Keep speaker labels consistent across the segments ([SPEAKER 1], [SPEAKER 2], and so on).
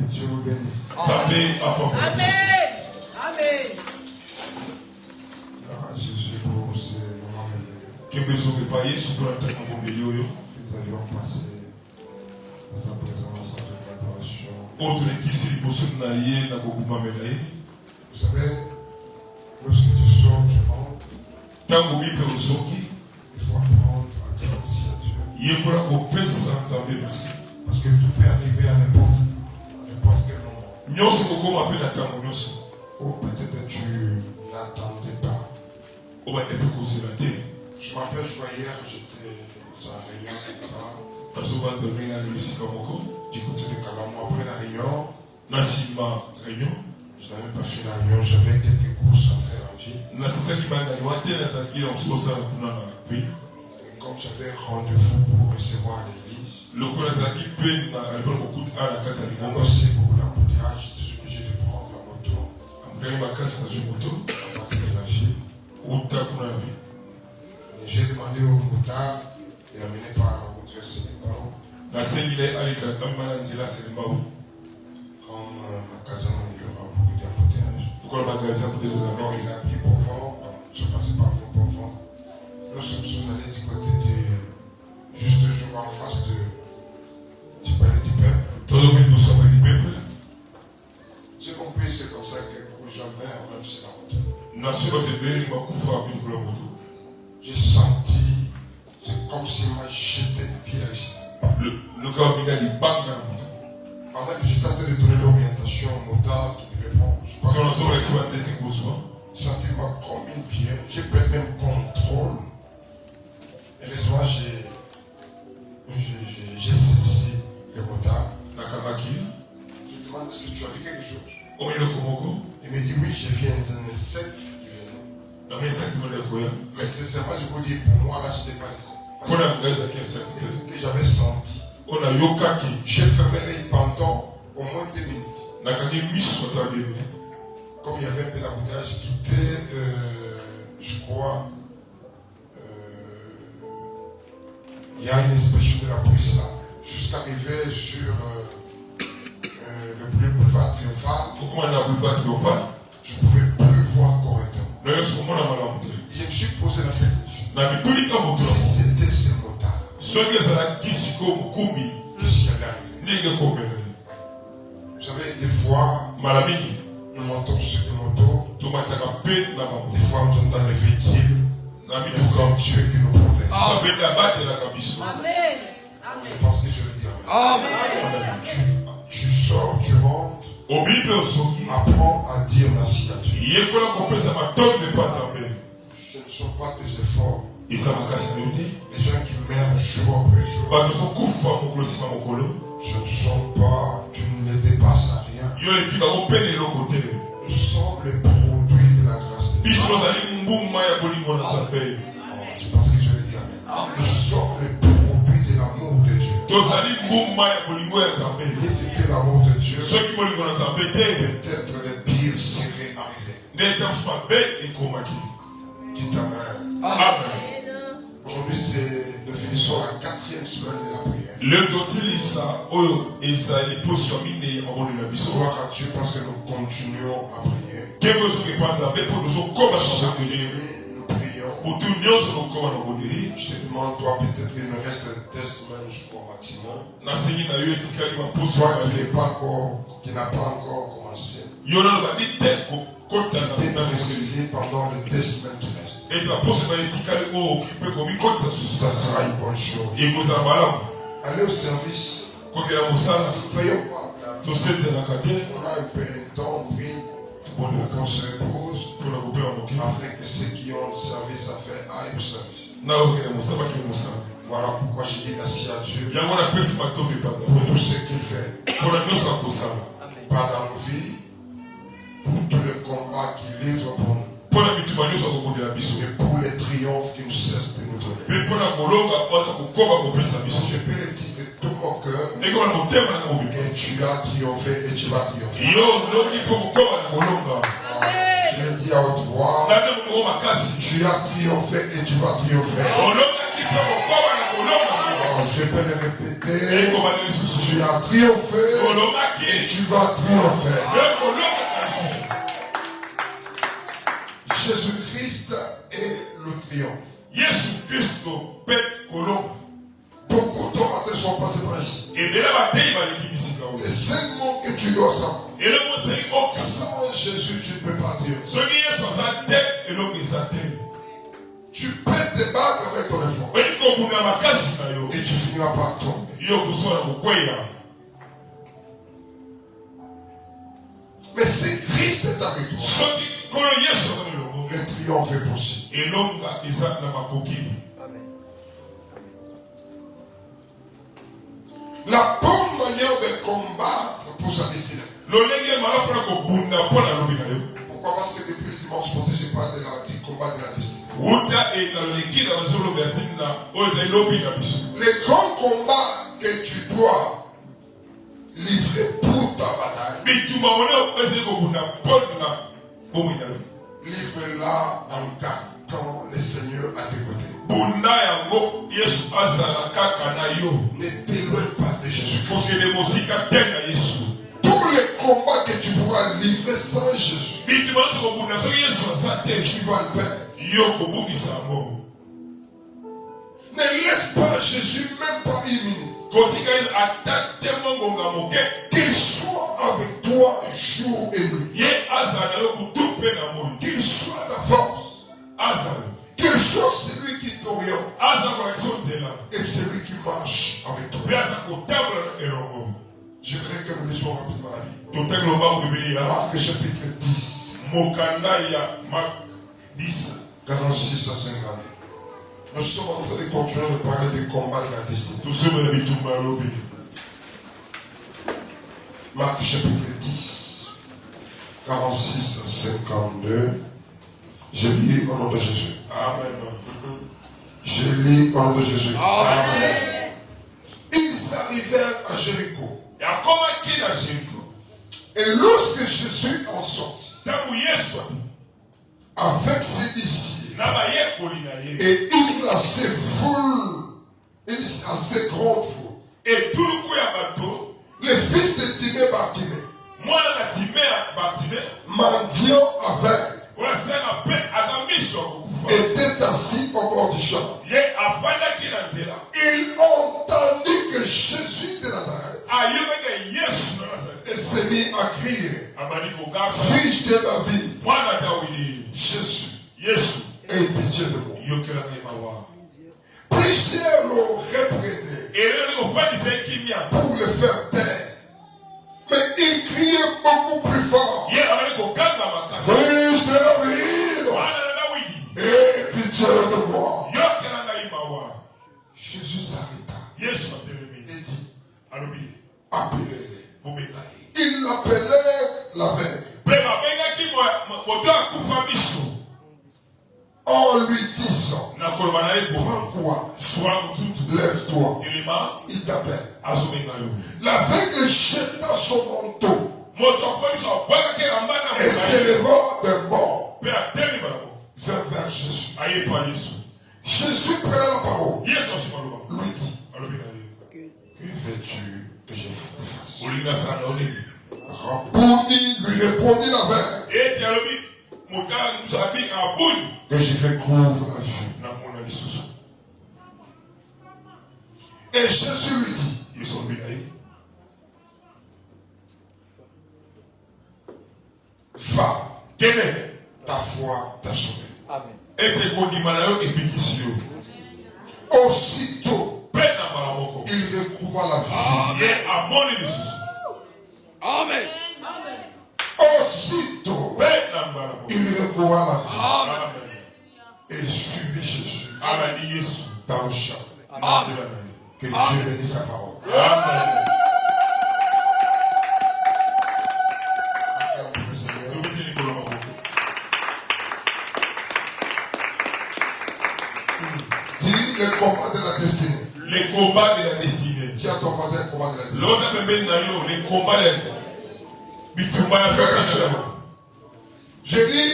[SPEAKER 1] Dieu vous bénisse.
[SPEAKER 2] Amen. Amen.
[SPEAKER 1] Gloire à Jésus pour ce moment merveilleux.
[SPEAKER 2] Que nous
[SPEAKER 1] avions passé dans sa présence avec l'adoration. Vous savez, lorsque tu sors du monde, il faut apprendre à dire merci à Dieu. Parce que tout peut arriver à n'importe quel moment. Ou peut-être tu n'attendais pas. Je me rappelle, je crois hier, j'étais à la réunion quelque part. Du côté de Calamou, après la réunion, je n'avais pas fait la réunion, j'avais quelques courses à faire en vie. Et comme j'avais rendez-vous pour recevoir à l'église, moi aussi beaucoup d'embouteillages, j'étais obligé de prendre la moto à partir de la ville. Et j'ai demandé au motard de l'amener par la route vers Sénégal. Comme magasin, il y aura beaucoup d'embouteillages. Alors il a pris Beauvant, je passais par Beauvant. Nous sommes allés du côté du. Juste je vois en face du palais du peuple. J'ai compris, c'est comme ça que beaucoup de gens meurent, même sur la moto. J'ai senti, c'est comme s'il m'a jeté une pierre ici. Pendant que j'étais en train de donner l'orientation au motard qui devait prendre, je sentais comme une pierre. J'ai perdu même contrôle. Heureusement, j'ai saisi le motard. Je demande est-ce que tu as vu quelque chose? Il me dit oui, je viens d'un insecte qui venait. Mais sincèrement, je vous dis, pour moi, là, je n'étais pas laissé. Que j'avais senti. J'ai fermé les pendant au moins 2 minutes. Comme il y avait un peu d'embouteillage qui quittait, je crois, il y a une inspection de la police là, jusqu'à arriver sur le boulevard Triomphal. Je ne pouvais plus voir correctement. Je me suis posé la question. Si c'était ce motard, qu'est-ce qui allait arriver? Vous savez, des fois, nous montons sur des motos, des fois on tombe dans les véhicules, c'est Dieu qui nous protège.
[SPEAKER 2] Amen.
[SPEAKER 1] Je pense que je veux dire amen. Tu sors, tu rentres, apprends à dire merci à Dieu. Ce ne sont pas tes efforts. Les gens qui meurent jour après jour, ce ne sont pas, tu ne les dépasses à rien. Nous sommes les produits de la grâce de Dieu. Je pense que je vais dire amen. Nous sommes les produits de l'amour de Dieu. Il était l'amour de Dieu. Peut-être les pires seraient arrivés. Dites amen.
[SPEAKER 2] Amen.
[SPEAKER 1] Aujourd'hui, nous finissons la 4e semaine de la prière. Gloire à Dieu parce que nous continuons à prier. Nous prions. Je te demande, toi, peut-être qu'il me reste 2 semaines, je crois, maximum. Toi qui n'a pas encore commencé, tu peux te ressaisir pendant les 2 semaines qui restent. Ça sera une bonne chose. Allez au service. Ne veillons pas. On a un peu un temps pris pour qu'on se repose afin que ceux qui ont le service à faire aillent au service. Voilà pourquoi je dis merci à Dieu pour tout ce qu'il fait. Pas dans nos vies, pour tout le combat qu'il livre pour nous. Et pour les triomphes qu'il ne cesse de nous donner. Je peux le dire de tout mon cœur que tu as triomphé et tu vas triompher. Je le dis à haute voix, tu as triomphé et tu vas triompher. Je peux le répéter, tu
[SPEAKER 3] Tu as triomphé et tu vas triompher. Jésus-Christ est le triomphe. Beaucoup d'orateurs sont passés par ici. Les 5 mots que tu dois savoir. Sans Jésus, tu ne peux pas triompher. Tu peux te battre avec ton effort. Et tu finiras par tomber. Mais si Christ est avec toi, le triomphe est possible. La bonne manière de combattre pour sa destinée. Pourquoi? Parce que depuis le dimanche passé, je parle du combat de la destinée. Les grands combats que tu dois livrer pour ta bataille, livre-la en gardant le Seigneur à tes côtés. Ne t'éloigne pas de Jésus. Tous les combats que tu pourras livrer sans Jésus, tu vas le perdre. Ne laisse pas Jésus même pas une minute. Qu'il soit avec toi jour et nuit. Qu'il soit ta force. Qu'il soit celui qui t'oriente. Et celui qui marche avec toi. Je voudrais que nous lisions rapidement la Bible. Marc chapitre 10. 46 à 50. Nous sommes en train de continuer de parler des combats de la destinée. Marc chapitre 10. 46 à 52. Je lis au nom de Jésus.
[SPEAKER 1] Amen.
[SPEAKER 3] Je lis au nom de Jésus.
[SPEAKER 1] Amen.
[SPEAKER 3] Ils arrivèrent à Jéricho. Et lorsque Jésus en sortit, avec ses disciples, et une assez grande foule, les fils de Timée Bartimée, mendiant aveugle, était assis au bord du chemin. Il entendit que Jésus de Nazareth et se mit à crier, Fils de David, Jésus, aie pitié de moi. Plusieurs l'ont réprédé pour le faire taire. Mais il criait beaucoup plus fort, Fils de David, aie pitié de moi. Jésus s'arrêta et dit, appelez-les. Il l'appelait l'aveugle en lui disant, prends courage, lève-toi, il t'appelle. L'aveugle jeta son manteau et s'éleva d'un bord vers Jésus. Jésus prenait la parole, lui dit, que veux-tu que je te fasse? Rabouni, lui répondit l'aveugle, que je recouvre la vue. Et Jésus lui dit, va, ta foi t'a sauvé. Aussitôt, il recouvra la vue.
[SPEAKER 1] Amen.
[SPEAKER 3] Aussitôt, il recouvra la vue. Et il suivit Jésus dans le champ. Que Dieu bénisse sa parole.
[SPEAKER 1] Amen.
[SPEAKER 3] Dis le combat de la destinée.
[SPEAKER 1] Les combats de la destinée.
[SPEAKER 3] Tiens ton voisin le combat de la destinée.
[SPEAKER 1] Les combats de la destinée.
[SPEAKER 3] Frères et sœurs, je dis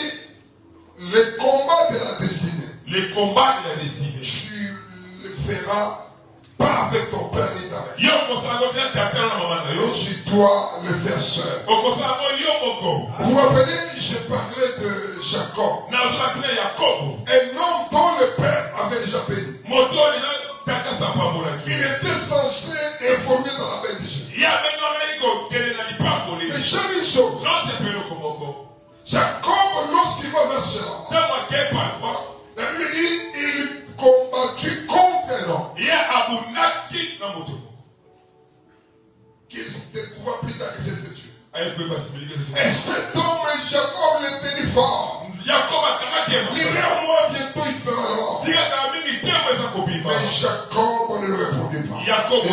[SPEAKER 3] les combats de la destinée.
[SPEAKER 1] Les combats de la destinée.
[SPEAKER 3] Tu le feras pas avec ton père ni ta mère. Donc tu dois le faire seul. Vous vous rappelez, je parlais de Jacob. Un homme dont le père avait déjà béni. Il était censé évoluer dans la bénédiction. Mais j'aime une chose. Jacob, lorsqu'il va vers cela, la Bible dit il combattit contre un homme. Qu'il découvra plus tard que c'était Dieu. Et cet homme, Jacob, le tenait fort. Libère-moi, bientôt il fera l'or. Mais Jacob ne le répondit pas. Il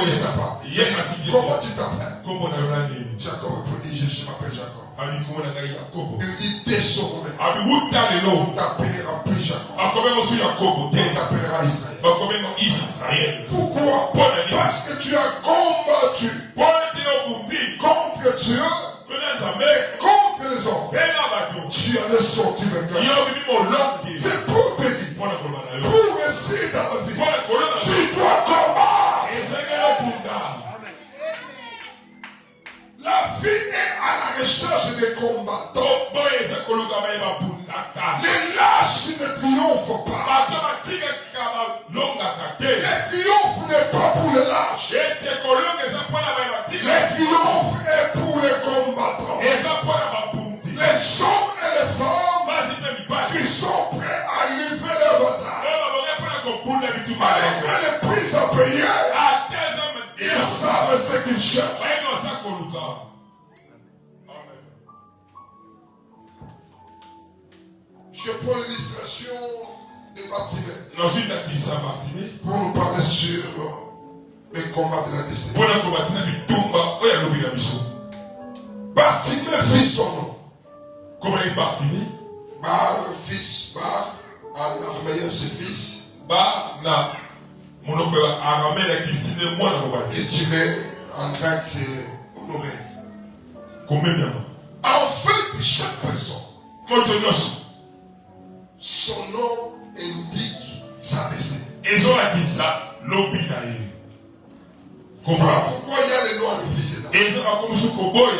[SPEAKER 3] ne sait pas. Comment tu t'appelles? Jacob répondit, je m'appelle Jacob. Il lui dit, désormais, on t'appellera plus Jacob. On t'appellera Israël. Pourquoi? Parce que tu as combattu contre Dieu et contre les hommes. Tu en es sorti vainqueur. C'est pour te dire, pour réussir dans la vie, tu dois combattre. La vie est à la recherche des combattants. Les lâches ne triomphent pas. Le triomphe n'est pas pour les lâches. Le triomphe est pour les combattants. Les hommes et les femmes qui sont prêts à livrer leur bataille. Malgré les prix à payer, ils savent ce qu'ils cherchent. Je prends l'illustration de Bartimée pour nous parler sur le combat de la destinée. Bartimée fit son nom.
[SPEAKER 1] Comment est Bartimée?
[SPEAKER 3] Bar, fils, Bar, en araméen c'est fils.
[SPEAKER 1] Bar, na, mon oncle araméen qui signe moi dans le bal.
[SPEAKER 3] Et tu mets en grec c'est honoré.
[SPEAKER 1] Combien de
[SPEAKER 3] en fait, chaque personne, son nom indique sa destinée.
[SPEAKER 1] Et on a dit ça, l'obinaï.
[SPEAKER 3] Voilà pourquoi il y a les noms de fils et
[SPEAKER 1] et ça va comme ce coboy.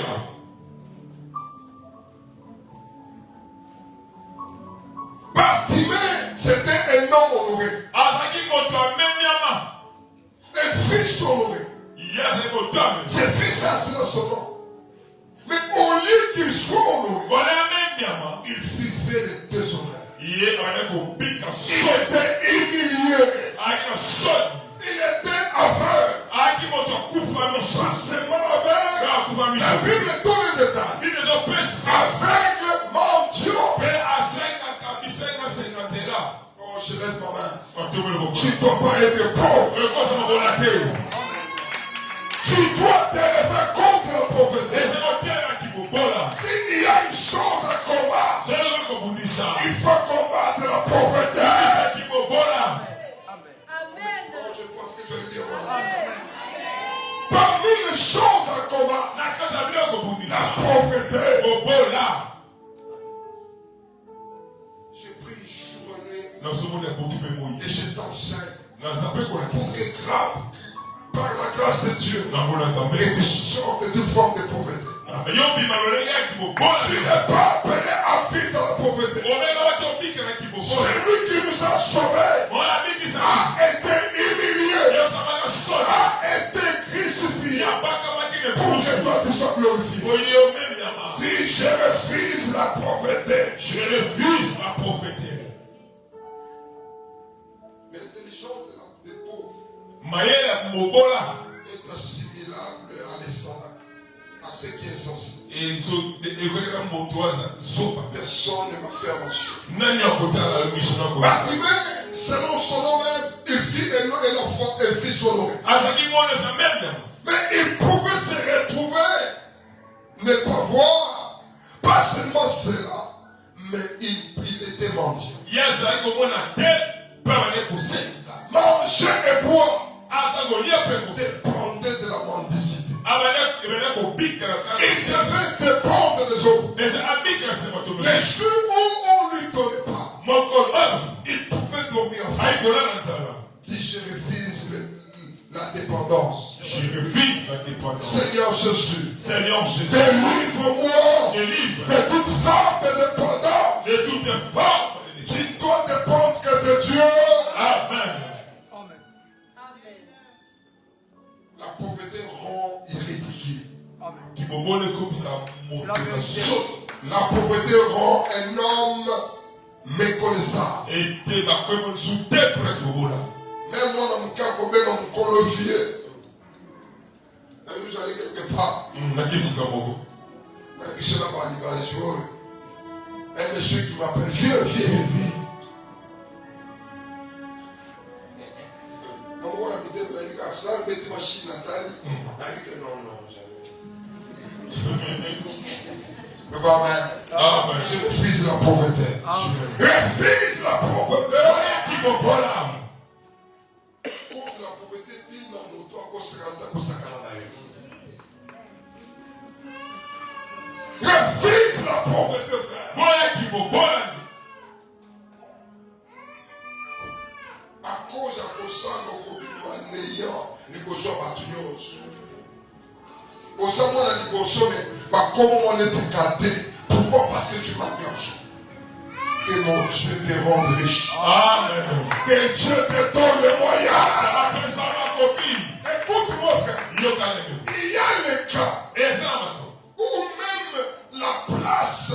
[SPEAKER 3] Bartimée, c'était un homme honoré. Un fils honoré. C'est fils, ça c'est son nom. Mais au lieu qu'il soit honoré, il fut fait de déshonneur. Il était humilié. Il était aveugle. Forcément aveugle. La Bible donne le détail. Aveugle, mendiant. Oh, je lève ma main. Tu ne dois pas être pauvre. Tu dois t'élever contre la pauvreté. S'il y a une chose à combattre, il faut combattre la pauvreté. Oh, je pense que je vais le dire. Parmi les choses à combattre, la pauvreté. J'ai pris journée et je t'enseigne pour que grave, par la grâce de Dieu, et tu sors de toute forme de pauvreté. Tu n'es pas appelé à vivre dans la pauvreté. Celui qui nous a sauvés a été humilié, a été crucifié pour que toi tu sois glorifié. Dis, je refuse la pauvreté.
[SPEAKER 1] Je refuse la pauvreté.
[SPEAKER 3] L'intelligence des pauvres est assimilable à ce qui est censé. Personne ne va faire mention. Bartimée, selon son nom même, il fit un enfant et fit son nom. Mais il pouvait se retrouver, ne pas voir, pas seulement cela, mais il était mendiant. Manger et boire dépendait de la mendicité. Il devait dépendre des autres. Les jours où on ne lui donnait pas, il pouvait dormir en faim. Si je refuse la la dépendance.
[SPEAKER 1] Je refuse la dépendance.
[SPEAKER 3] Seigneur Jésus.
[SPEAKER 1] Seigneur Jésus.
[SPEAKER 3] Délivre-moi de toute forme de dépendance.
[SPEAKER 1] De toute forme.
[SPEAKER 3] Tu dois dépendre que de Dieu.
[SPEAKER 1] Amen.
[SPEAKER 3] La pauvreté rend irrédiqué. La pauvreté rend un homme méconnaissable. Même moi, dans mon cas, comme dans mon colofier, nous allons quelque part. Mais c'est là-bas, un monsieur qui m'appelle vieux. Donc, on a mis des ça, mais tu machines Nathalie. Non, jamais. Je refuse la pauvreté. Je refuse la pauvreté. Contre la pauvreté, dis non, nous devons se refuse la pauvreté, frère. À cause de ça, nous sommes néant, nous sommes battus. Nous sommes mais comment on est gâté? Pourquoi? Parce que tu m'engorges. Que mon Dieu te rende riche.
[SPEAKER 1] Amen.
[SPEAKER 3] Que Dieu te donne les moyens. Écoute-moi, frère. Il y a les cas où même la place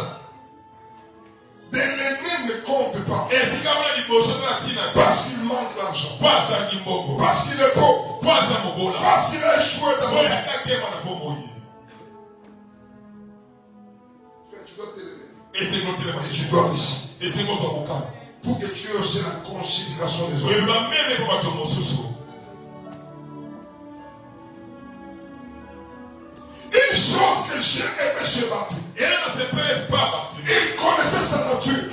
[SPEAKER 3] de l'aîné ne compte pas. Parce qu'il manque l'argent. Parce qu'il est pauvre. Parce qu'il a échoué dans la vie. Frère, tu dois t'élever. Et tu dois ici. Pour que tu aies aussi la considération des autres. Une chose que j'ai aimé chez Baptiste. Il connaissait sa nature.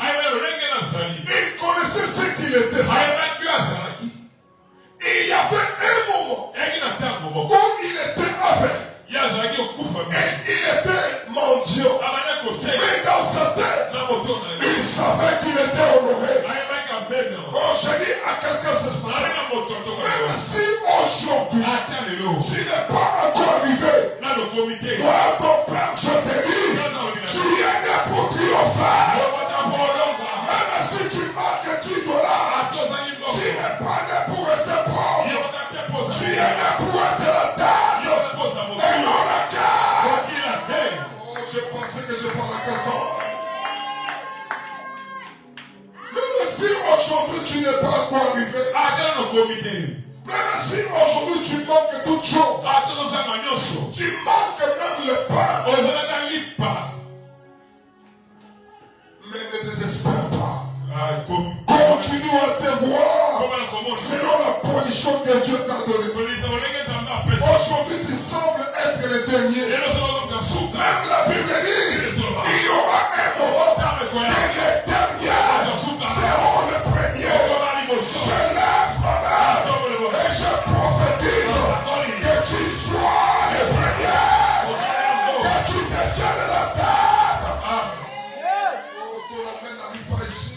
[SPEAKER 3] Il connaissait ce qu'il était. Il y avait un moment où il était avec. Et il était mendiant. Mais dans sa tête, il savait qu'il était honoré. Oh, je dis à quelqu'un ce matin, même si aujourd'hui, tu n'es pas encore arrivé, moi, ton père, je te dis, tu es né pour triompher. Même si tu manques 10 dollars, tu n'es pas né pour rester pauvre. Tu es né pour être la table et non la carte. Oh, je pensais que je parlais à quelqu'un. Même si aujourd'hui tu n'es pas encore arrivé, même si aujourd'hui tu manques toutes choses, tu manques même le pain, mais ne désespère pas. Continue à te voir selon la position que Dieu t'a donnée. Aujourd'hui tu sembles être le dernier. Même la Bible dit, il y aura un moment que les derniers seront les premiers. Je lève ma main et je prophétise que tu sois le premier, que tu deviennes la tête. Oh, ton amène n'arrive pas ici.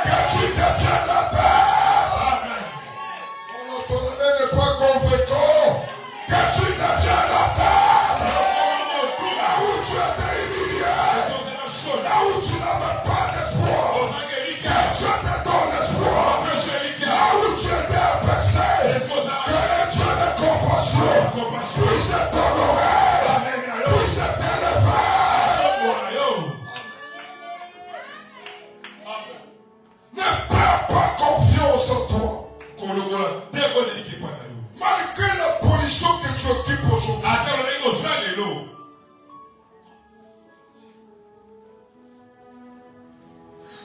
[SPEAKER 3] Que tu deviennes la tête. Oh, ton amène n'est pas convaincant. Que tu deviennes la tête. Là où tu étais humilié, là où tu n'avais pas d'espoir, que Dieu te donne l'espoir. Là où tu étais abaissé, que le Dieu de compassion puisse t'honorer, puisse t'élever. Ne perds pas confiance en toi. Malgré la position que tu occupes aujourd'hui.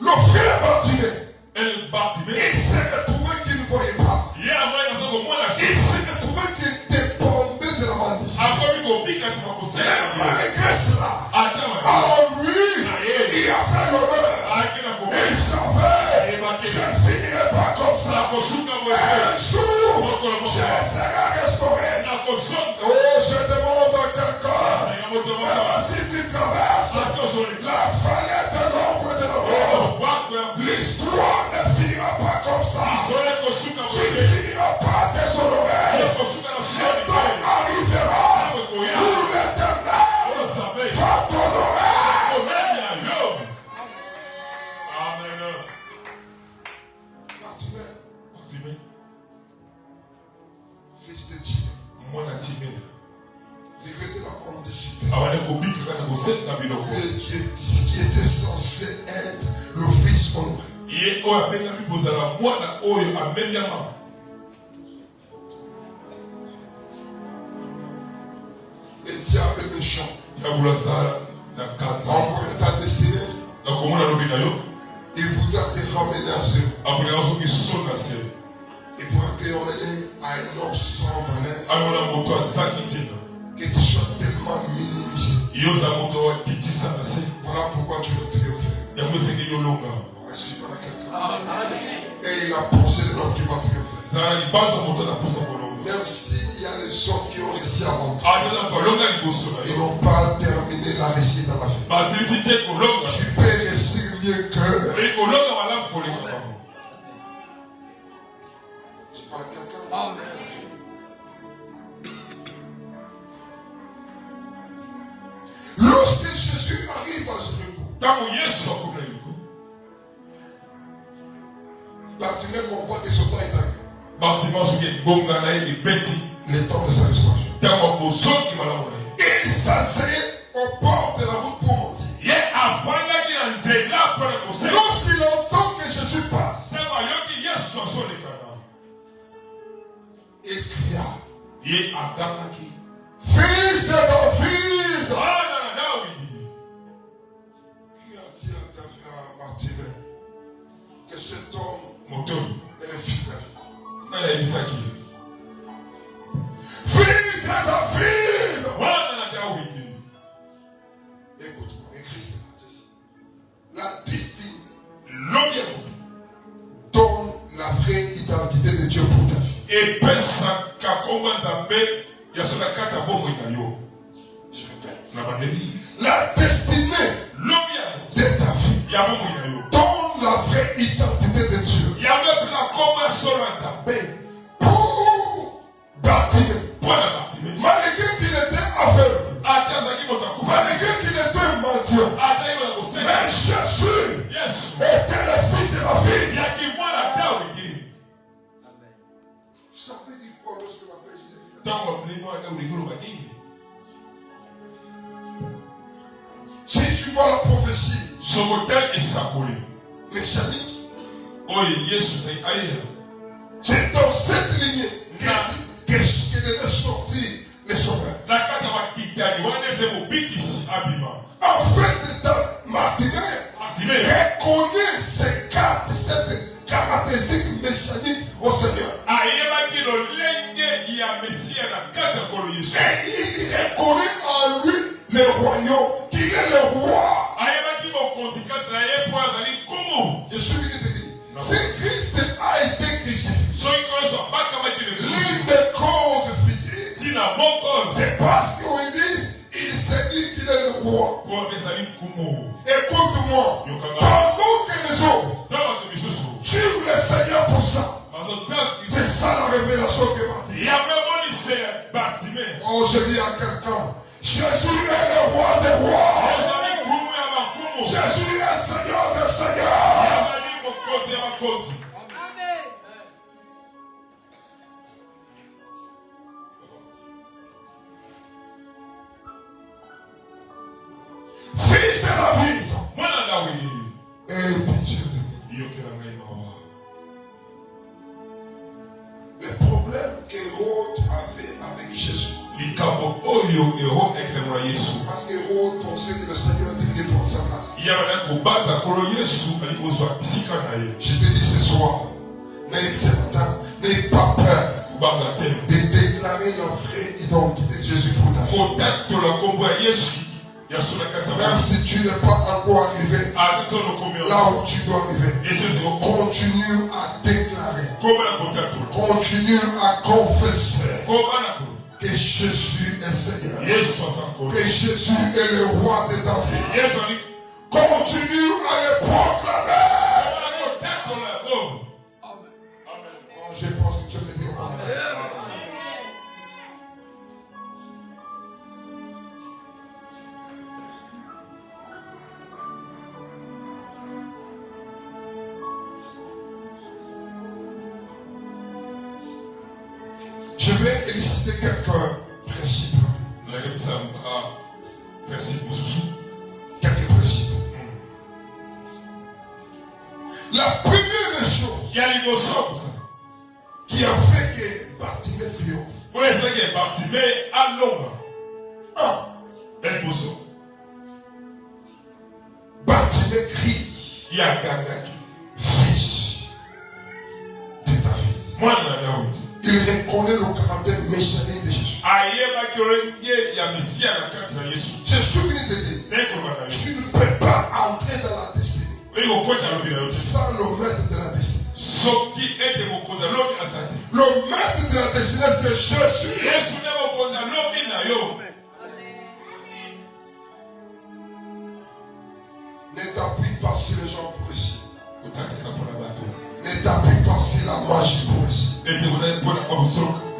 [SPEAKER 3] Le frère Bartimée, il s'est retrouvé qu'il ne voyait pas. Il s'est retrouvé qu'il dépendait de la malédiction. Mais malgré cela, en lui, il a fait l'honneur. Il savait, je ne finirai pas comme ça. Un jour, je serai restauré. Oh, je demande à quelqu'un, même si tu traverses la falaise de l'ombre de la mort, l'histoire ne finira pas comme ça. Tu ne finiras pas déshonoré. qui était censé être le fils honoré. Le diable est méchant. Envoie ta destinée. Il voudra te ramener à zéro. Il pourra te ramener à un homme sans valeur. Que tu sois tellement minimisé. Voilà pourquoi tu le triomphes. Est-ce qu'il y a quelqu'un? Et il a pensé de l'homme qui va triompher. Même s'il y a les hommes qui ont réussi avant toi, ils n'ont pas terminé la réussite dans la vie. Tu peux réussir mieux que. Tu parles à quelqu'un? Amen. Lorsque Jésus arrive à Jéricho, Bartimée comprend que son temps est arrivé. Le temps de sa restauration. Il s'asseyait au bord de la route pour mentir. Lorsqu'il entend que Jésus passe, il cria, Fils de David! Qui a-t-il fait à Bartimée que cet homme est le fils de David? Fils de David! Écoute-moi, écris ceci. La destinée donne la vraie identité de Dieu pour ta vie. Je répète. La destinée de ta vie donne la vraie identité de Dieu. Pour Bartimée. Malgré qu'il était aveugle, malgré qu'il était mendiant, mais Jésus était le fils de la vie. Ça veut dire quoi lorsque l'appelle Jésus? Si tu vois la prophétie messianique, c'est dans cette lignée que devait sortir les sauveurs. En fait, Bartimée reconnaît cette caractéristique messianique au Seigneur. Et il reconnaît en lui le royaume, qu'il est le roi. Je suis venu te dire, si Christ a été crucifié, l'une des causes physiques, c'est parce qu'ils disent, il s'est dit qu'il est le roi. Écoute-moi, pendant que les autres suivent le Seigneur pour ça, c'est ça la révélation que Bartimée. Oh, je dis à quelqu'un, Jésus est le roi des rois. Jésus est le Seigneur des seigneurs.
[SPEAKER 2] Amen.
[SPEAKER 3] Fils de David, aie pitié de nous. Le problème qu'Hérode avait avec Jésus, parce qu'Hérode pensait que le Seigneur devait prendre sa place. Je te dis ce soir, ce matin, n'aie pas peur de déclarer la vraie identité de Jésus pour ta vie. Même si tu n'es pas encore arrivé là où tu dois arriver, continue à déclarer, continue à confesser que Jésus est Seigneur, que Jésus est le roi de ta vie. Continue à le proclamer. Oh, je pense que tu peux dire amen. Je vais éliciter quelques principes Quelques principes. La première des choses qui a fait que Bartimée triomphe. Bartimée crie. Fils de David. Il reconnaît le caractère messianique de Jésus. Jésus vient te dire, tu ne peux pas entrer dans la destinée sans le maître de la destinée. Le maître de la destinée, c'est Jésus. Ne t'appuie pas sur les gens pour ici. Ne t'appuie pas sur la magie pour ici.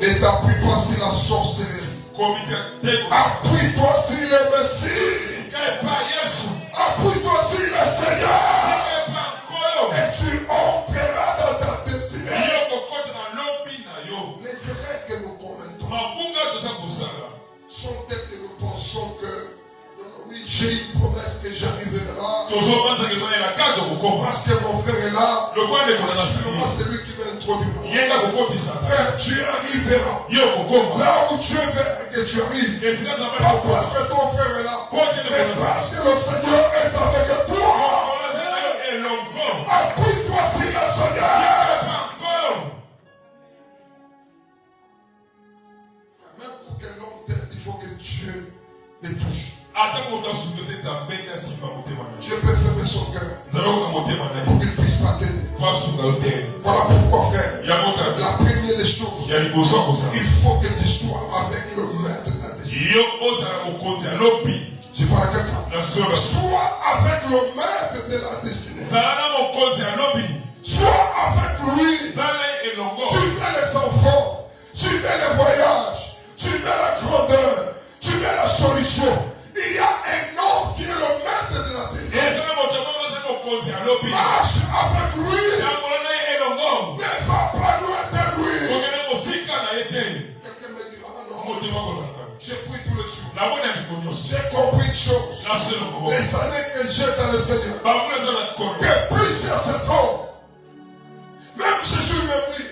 [SPEAKER 3] Ne t'appuie pas sur la sorcellerie. Appuie-toi sur le Messie. Appuie-toi sur le Seigneur. Et tu entreras dans ta destinée. Les erreurs que nous commettons sont telles que nous pensons que oui, j'ai une promesse que j'arriverai là. Parce que mon frère est là. Sûrement c'est lui qui m'introduira. Frère, tu arriveras. Là où tu veux que tu arrives. Pas parce que ton frère est là. Mais parce que le Seigneur est avec toi. Appuie-toi sur le Seigneur. Même pour que l'homme t'aide, il faut que Dieu les touche. Dieu peut fermer son cœur pour qu'il ne puisse pas t'aider. Voilà pourquoi, frère, la première des choses, il faut que tu sois avec le maître de la destinée. Je parle à quelqu'un. Sois avec le maître de la destinée. Sois avec lui. Tu veux les enfants, tu veux les voyages, tu veux la grandeur, tu veux la solution. Il y a un homme qui est le maître de la destinée. Marche avec lui. Ne va pas loin de lui. Quelqu'un me dira non. J'ai pris tous les jours. J'ai compris une chose. Les années que j'ai dans le Seigneur. Que plusieurs secondes. Même Jésus me dit.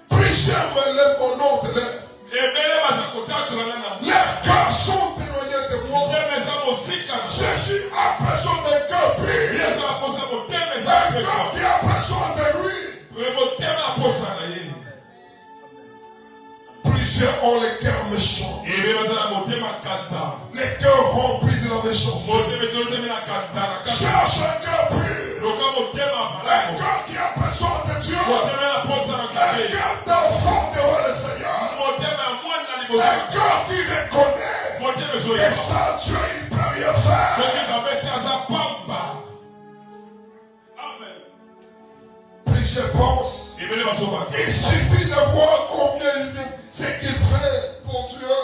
[SPEAKER 3] Plusieurs me lèvent au nom de l'air. Les cœurs sont éloignés de moi. Jésus a besoin d'un cœur pur. Un cœur qui a besoin de lui. Plusieurs ont les cœurs méchants. Les cœurs remplis de la méchanceté. Cherche un cœur pur. Un cœur qui a besoin de Dieu. Un cœur d'enfant devant le Seigneur. Un cœur qui reconnaît que sans Dieu il ne peut rien faire. Plusieurs pensent il suffit de voir combien c'est qu'il fait pour Dieu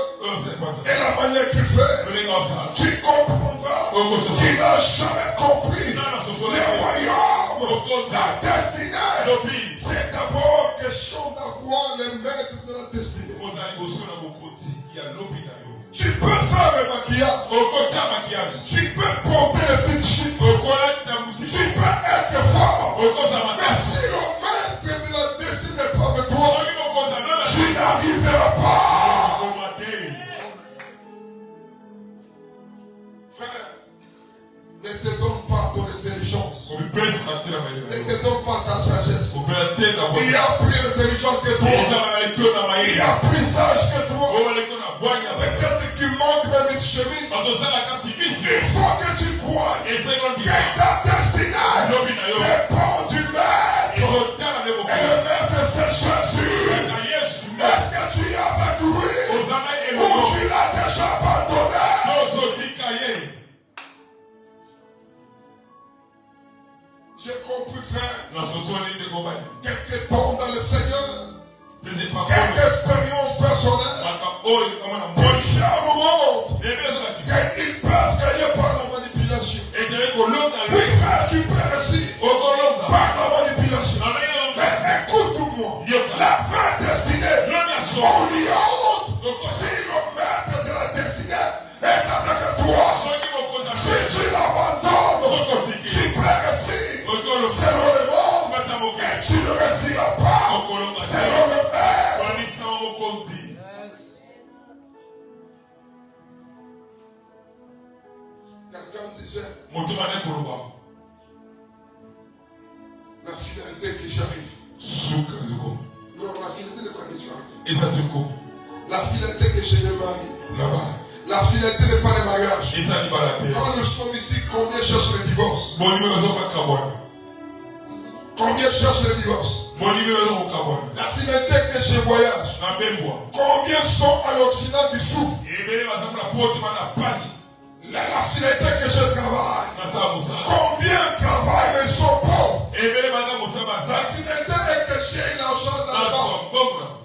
[SPEAKER 3] et la manière qu'il fait. Tu comprendras qu'il n'a jamais compris le royaume, la destinée. C'est d'abord question d'avoir le maître de la destinée. Tu peux faire le maquillage. Tu peux porter le t-shirt. Tu peux être fort. Mais si le maître de la destinée n'est pas avec toi, tu n'arriveras pas. Frère, ne te donne pas ton intelligence. Ne te donne pas ta sagesse. Il y a plus intelligent que toi. Il y a plus sage que toi. Peut-être qu'il manque même une chemise. Il faut que tu crois que ta destinée dépend du maître. Et le maître c'est Jésus. Est-ce que tu es avec lui ou tu l'as déjà abandonné? J'ai compris, frère. Quelques temps dans le Seigneur. Quelques expériences personnelles. Plusieurs moments qu'ils peuvent gagner par la manipulation. Oui, frère, tu peux réussir par la manipulation. Mais écoute-moi, la vraie destinée, on lui honte si le maître de la destinée est Quelqu'un disait,
[SPEAKER 1] Moto mane koloba.
[SPEAKER 3] la finalité que j'arrive.
[SPEAKER 1] Souka zuko.
[SPEAKER 3] Non, la finalité n'est pas que tu arrives.
[SPEAKER 1] Et ça te coupe.
[SPEAKER 3] La finalité que je me marie.
[SPEAKER 1] Là-bas.
[SPEAKER 3] La finalité n'est pas le mariage.
[SPEAKER 1] Et ça n'est pas la terre.
[SPEAKER 3] Quand nous sommes ici, combien cherchent le divorce?
[SPEAKER 1] Mon numéro est au Cabane.
[SPEAKER 3] Combien cherchent le divorce?
[SPEAKER 1] Mon numéro est au Cabane.
[SPEAKER 3] La finalité que je voyage.
[SPEAKER 1] Na bemboa.
[SPEAKER 3] Combien sont à l'Occident du souffle?
[SPEAKER 1] Et bien, va s'appeler la porte mana passe.
[SPEAKER 3] La finalité que je travaille.
[SPEAKER 1] Na sa musa.
[SPEAKER 3] Combien travaillent mais sont pauvres?
[SPEAKER 1] Et bien, va musa
[SPEAKER 3] La
[SPEAKER 1] baza.
[SPEAKER 3] finalité est que j'ai l'argent dans
[SPEAKER 1] Na
[SPEAKER 3] le banque,
[SPEAKER 1] so bomba.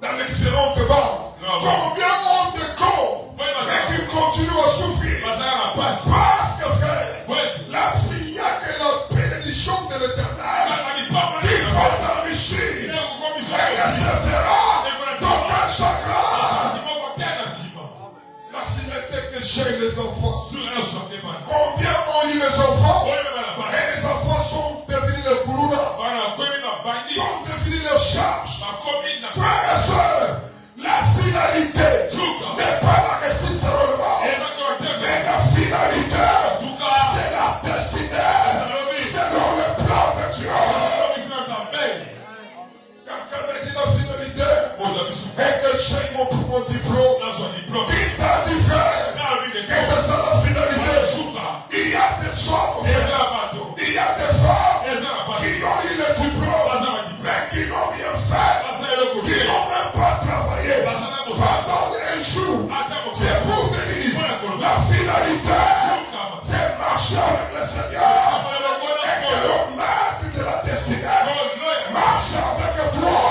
[SPEAKER 3] dans les différentes banques.
[SPEAKER 1] Non.
[SPEAKER 3] Combien ont de cons et qui continuent à souffrir?
[SPEAKER 1] Baza na passe.
[SPEAKER 3] Parce que frère,
[SPEAKER 1] Ouais.
[SPEAKER 3] la prière que la bénédiction de l'éternel qui va t'enrichir et ne se fera d'aucun chagrin. La finalité que j'ai les enfants. Combien ont eu les enfants? Et les enfants sont devenus les koulouna, sont devenus les charges. Frères et sœurs, la finalité n'est pas la réussite seulement, mais la finalité, c'est la destinée selon le plan de Dieu. Quelqu'un m'a dit la finalité est que j'ai mon diplôme. Qui t'a dit frère que c'est ça la finalité? Il y a des hommes, il y a des femmes qui ont eu le diplôme, mais qui n'ont rien fait, qui n'ont même pas travaillé pendant un jour. C'est pour te dire, la finalité, c'est marcher avec le Seigneur et que le maître de la destinée marche avec toi.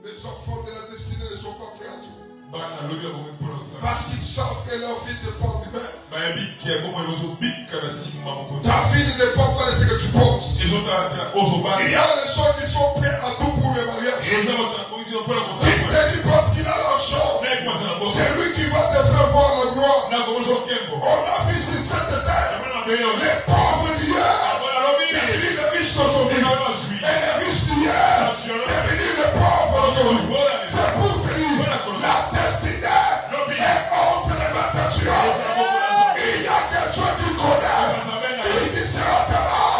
[SPEAKER 3] Les enfants de la destinée ne sont pas prêts à tout. Parce qu'ils savent que leur vie dépend du maître. Ta vie ne dépend pas de ce que tu penses. Il y a des gens qui sont prêts à tout pour le mariage. Il te dit parce qu'il a l'argent, c'est lui qui va te faire voir la gloire. On a vu sur cette terre les pauvres d'hier devenus les riches d'aujourd'hui. Et les riches d'hier devenus les pauvres d'aujourd'hui. C'est pour te dire, la destinée est entre les mains de Dieu. Il y a que Dieu qui connaît, qui sera ta main.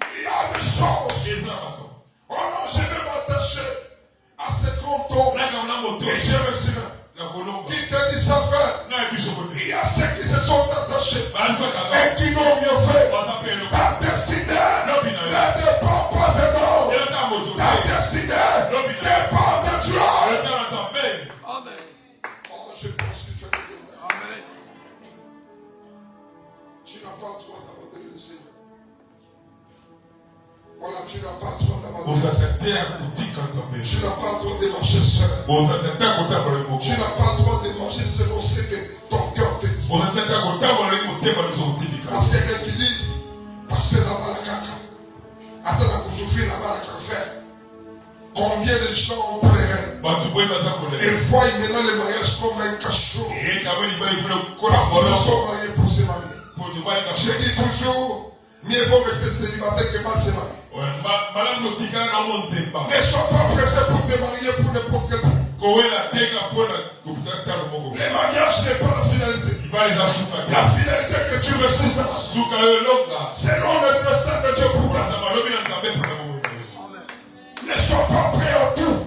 [SPEAKER 3] Il y a des choses. Oh non, je vais m'attacher à ces cantons et je resterai. Qui te dit ça, frère? Il y a ceux qui se sont attachés et qui n'ont rien fait. Ta destinée ne dépend pas de nous. Ta destinée dépend de Dieu.
[SPEAKER 4] Amen.
[SPEAKER 3] Oh, je pense que tu as dit amen. Tu n'as pas le droit d'abandonner le Seigneur. Voilà, tu n'as pas le droit d'abandonner. Tu n'as pas le droit de marcher seul. Tu n'as pas le droit de marcher selon ce que ton cœur te dit. Parce que quelqu'un qui dit, pasteur la malakaka, attends pour souffrir la malakaka faire. Combien de gens ont pleuré et voient maintenant le mariage comme un cachot. Parce qu'ils sont mariés pour se marier. Je dis toujours, mieux vaut rester célibataire que mal se marier. Ne sois pas pressé pour te marier pour n'importe quel prix. Le mariage n'est pas la finalité. La finalité que tu réussisses selon le destin de Dieu pour toi. Ne sois pas prêt à tout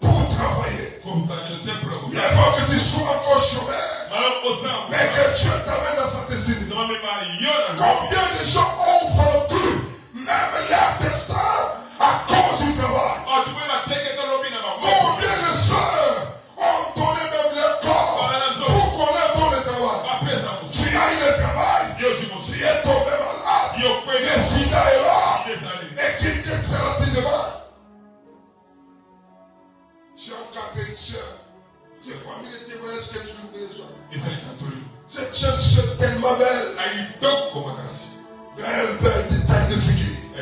[SPEAKER 3] pour travailler. Il faut que tu sois encore chômeur, mais que Dieu t'amène dans sa destinée. Combien de gens ont vendu même leur destin à cause du travail? Combien de sœurs ont donné même leur corps pour qu'on leur donne le travail? Tu as eu le travail, tu es tombé malade, le sida est là, et qui te sera-t-il demain? Tu as encadré une sœur. C'est parmi les témoignages que je vous déjà. Cette jeune sœur tellement belle. Belle détail de figure. Il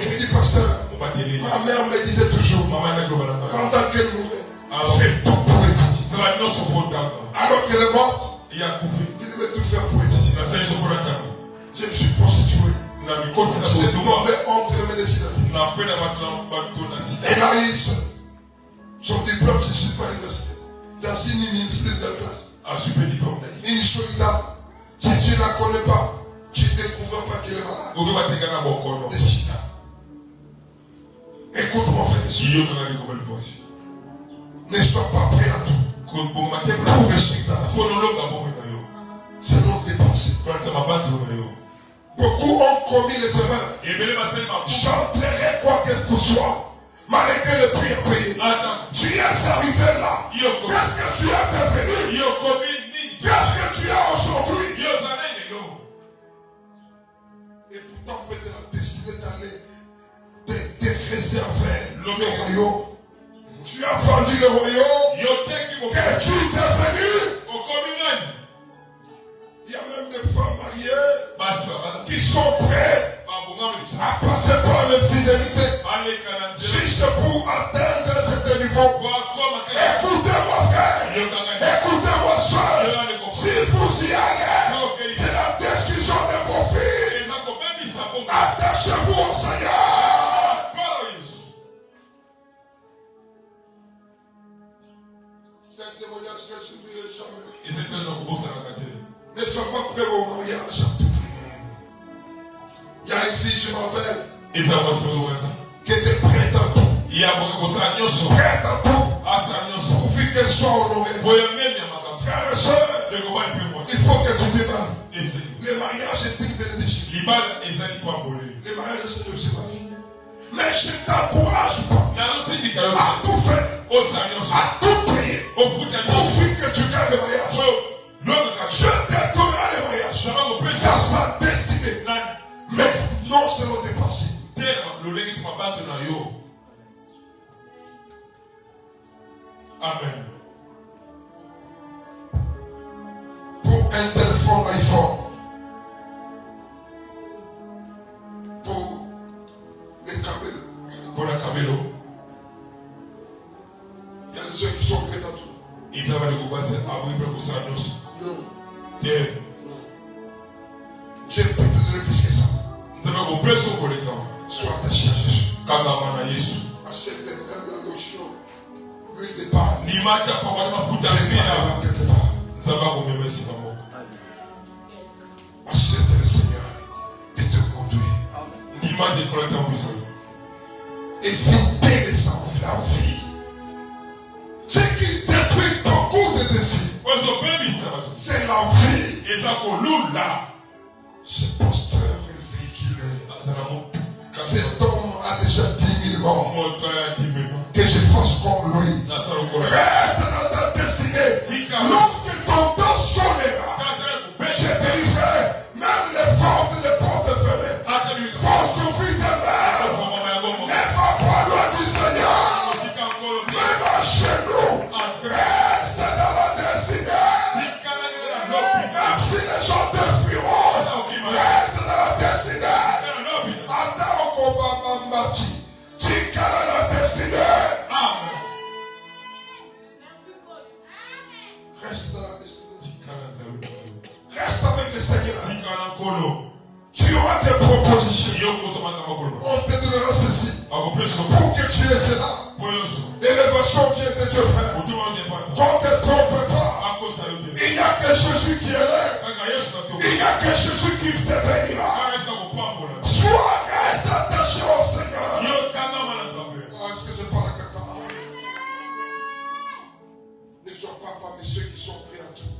[SPEAKER 3] me dit, pasteur, ma mère me disait toujours, pendant qu'elle mourait, fais tout pour étudier. Alors qu'elle est morte, il devait tout faire pour étudier. Je me suis prostitué. Je tombé entre les médecins. Et Naïs, Son diplôme, je ne suis pas à l'université. Dans une université de la place. Une chose là, si tu ne la connais pas, tu ne découvres pas qu'elle est malade. Le sida. Écoute mon frère. Ne sois pas prêt à tout. Pour réussir dans la vie. C'est non dépensé. Beaucoup ont commis les erreurs. J'entrerai quoi que ce soit. Malgré le prix à payer. Tu es arrivé là. Qu'est-ce que tu as devenu? Qu'est-ce que tu as aujourd'hui? Et pourtant peut-être la décidé d'aller te réserver le royaume. Tu as vendu le royaume. Que tu es devenu? Il y a même des femmes mariées qui sont prêtes à passer par l'infidélité juste pour atteindre ce niveau. Écoutez-moi frère, écoutez-moi soeur, si vous y allez, c'est la discussion de vos filles. Attachez-vous au Seigneur. C'est un témoignage que je n'oublierai jamais. Ne sois pas prêt au mariage à tout prix. Il y a une fille, je m'appelle, qui était prête à tout. Prête à tout. Pourvu qu'elle soit honorée. Frères et sœurs, il faut que tu démarres. Le mariage est une bénédiction. Le mariage est aussi ma vie. Mais je ne t'encourage pas à tout faire, à tout payer, pourvu que tu gardes le mariage. Je détruirai le mariage dans sa destinée. Mais non selon tes pensées.
[SPEAKER 1] Amen.
[SPEAKER 3] Pour un téléphone iPhone, pour les cabellos,
[SPEAKER 1] Pour la cabello,
[SPEAKER 3] il y a des ceux qui sont prêts à tout.
[SPEAKER 1] ils avaient le gouvernement à vous pour ça.
[SPEAKER 3] Non.
[SPEAKER 1] Dieu,
[SPEAKER 3] Dieu peut te donner plus que ça.
[SPEAKER 1] nous avons compris ce qu'on est quand.
[SPEAKER 3] Sois attaché à Jésus.
[SPEAKER 1] Kagama na Yesu.
[SPEAKER 3] Accepte même la notion. Lui départ.
[SPEAKER 1] Ni mata pa kwa mafuta
[SPEAKER 3] C'est
[SPEAKER 1] pia.
[SPEAKER 3] pas quelque part.
[SPEAKER 1] Zaba kumeme si mamo.
[SPEAKER 3] Accepte le Seigneur et te conduire.
[SPEAKER 1] Ni mata kwa tambusa.
[SPEAKER 3] Éviter les envies. Ce qui détruit beaucoup de désirs. C'est l'envie. Ce pasteur est véhiculé. Cet homme a déjà 10 000 morts. Que je fasse comme lui. Reste dans ta destinée. Lorsque ton temps sonnera, je te livrerai. Même les portes fermées vont s'ouvrir demain. Ne va pas loin du Seigneur. Même à chez nous, reste dans la destinée. Même si les gens te fuiront, reste dans la destinée. Attends au combat, Mamati. Tu calmes la destinée. Reste dans la destinée. Reste avec le Seigneur. Tu auras des propositions. On te donnera ceci. Pour que tu aies cela. L'élévation vient de Dieu, frère. Qu'on ne te trompe pas. Il n'y a que Jésus qui est là. Il n'y a que Jésus qui te bénira. Sois reste attaché au Seigneur. Est-ce que je parle à quelqu'un? Ne sois pas parmi ceux qui sont prêts à tout.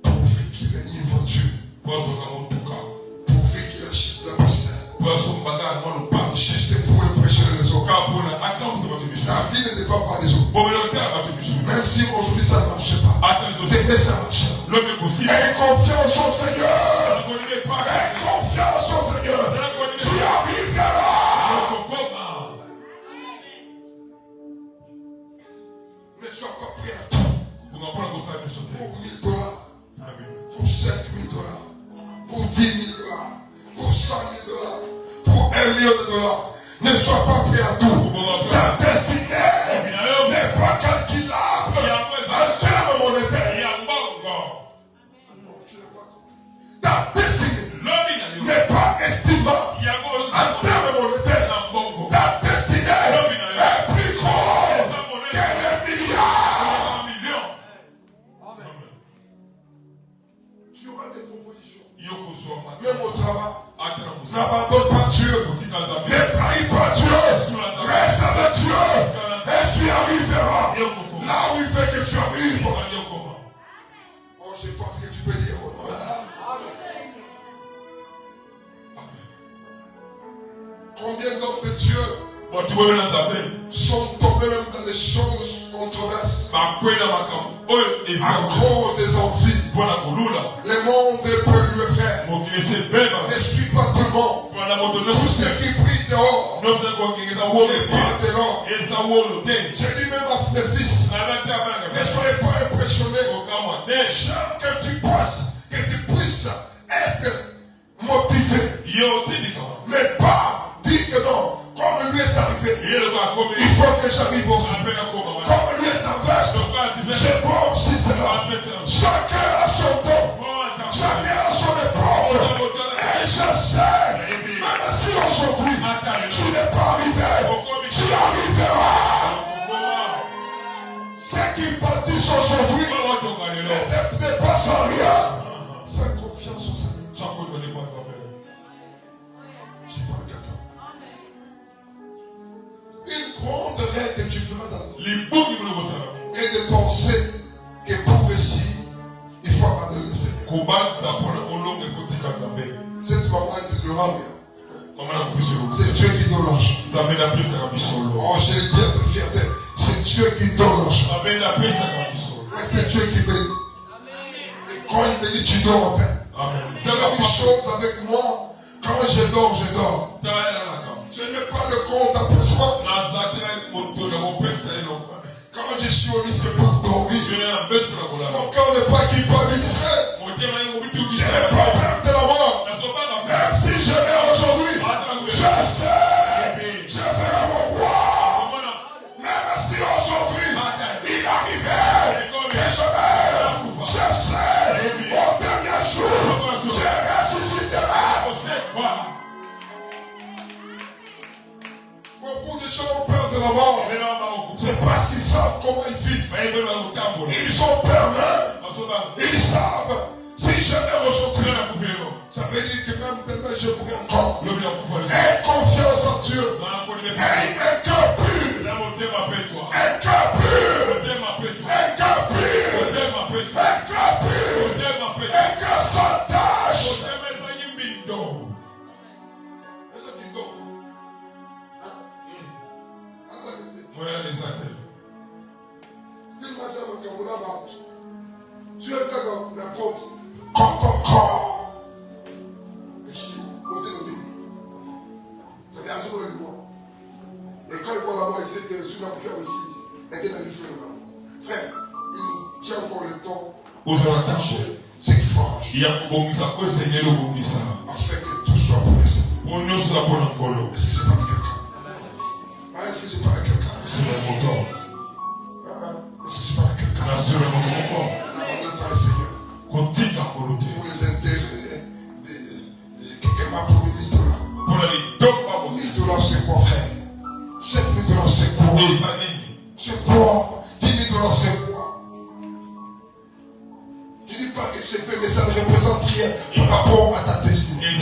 [SPEAKER 3] Pourvu qu'il ait une voiture. Pourvu qu'il achète la bassine. Juste pour impressionner les autres. Ta vie ne dépend pas des autres. Même si aujourd'hui ça ne marche pas. Demain ça marche. Aie confiance au Seigneur. Aie confiance au Seigneur. Tu arriveras. Ne sois pas prêt à tout. Pour 1000 $, pour 5000 $, pour 10 000 $, pour 100 000 $, pour 1 million de $. Ne sois pas prêt à tout. Ta destinée n'est pas calculable en termes monétaires. Ta destinée n'est pas estimable en termes monétaires. Ta destinée est Combien d'hommes de Dieu sont tombés même dans des choses controversées à cause des envies. Le monde peut lui faire. Ne suis pas tout le monde. Tous ceux qui brillent dehors et pas dehors. J'ai dit même à mes fils, ne soyez pas impressionnés. J'aime que tu puisses être motivé. Mais pas dire que non. Comme lui est arrivé, il faut que j'arrive aussi. Comme lui est arrivé, c'est bon aussi cela. Chacun a son don. Chacun a son épreuve. Et je sais, même si aujourd'hui tu n'es pas arrivé, tu arriveras. Ceux qui bâtissent aujourd'hui ne dépassent rien. Fais confiance au Seigneur. Une grande règle que tu feras dans la vie et de penser que pour réussir, il faut abandonner le Seigneur. Cette maman était de rien. C'est Dieu qui donne l'argent. Oh, je le dis à ta fierté. C'est Dieu qui donne l'argent. C'est Dieu qui bénit. Et quand il bénit, tu dors en paix. De la même chose avec moi. Quand je dors, je dors. Je n'ai pas le compte d'appressement. Quand je suis au lit, c'est pour dormir. Mon cœur n'est pas culpabilisé. Je n'ai pas peur de la mort. Même si je meurs aujourd'hui, je sais, je verrai mon roi. Même si aujourd'hui, il arrivait que je meurs, je sais, au dernier jour, je ressusciterai. Beaucoup de gens ont peur de la mort. C'est parce qu'ils savent comment ils vivent. Ils ont peur même. Ils savent. Si je meurs aujourd'hui, ça veut dire que même demain je mourrai encore. Aie confiance en Dieu. Aie un cœur pur. Un cœur pur. Un cœur pur. Un cœur pur. Un cœur sans tâche. Tu es comme n'importe. Et quand il voit là-bas, il sait que celui-là peut faire aussi. Et qu'il a lui fait là-bas. Frère, il nous tient encore le temps. Arranger ce qu'il faut arranger. Afin que tout soit pour les Seigneur. Est-ce que je parle à quelqu'un? Est-ce que je parle à quelqu'un? Est-ce que je parle à quelqu'un? N'abandonne pas le Seigneur. Pour les intérêts quelqu'un m'a promis 1000 dollars. 1000 dollars c'est quoi, frère? 5000 dollars c'est quoi? C'est quoi? 10 000 dollars c'est quoi? Je ne dis pas que c'est peu, mais ça ne représente rien par rapport à ta destinée.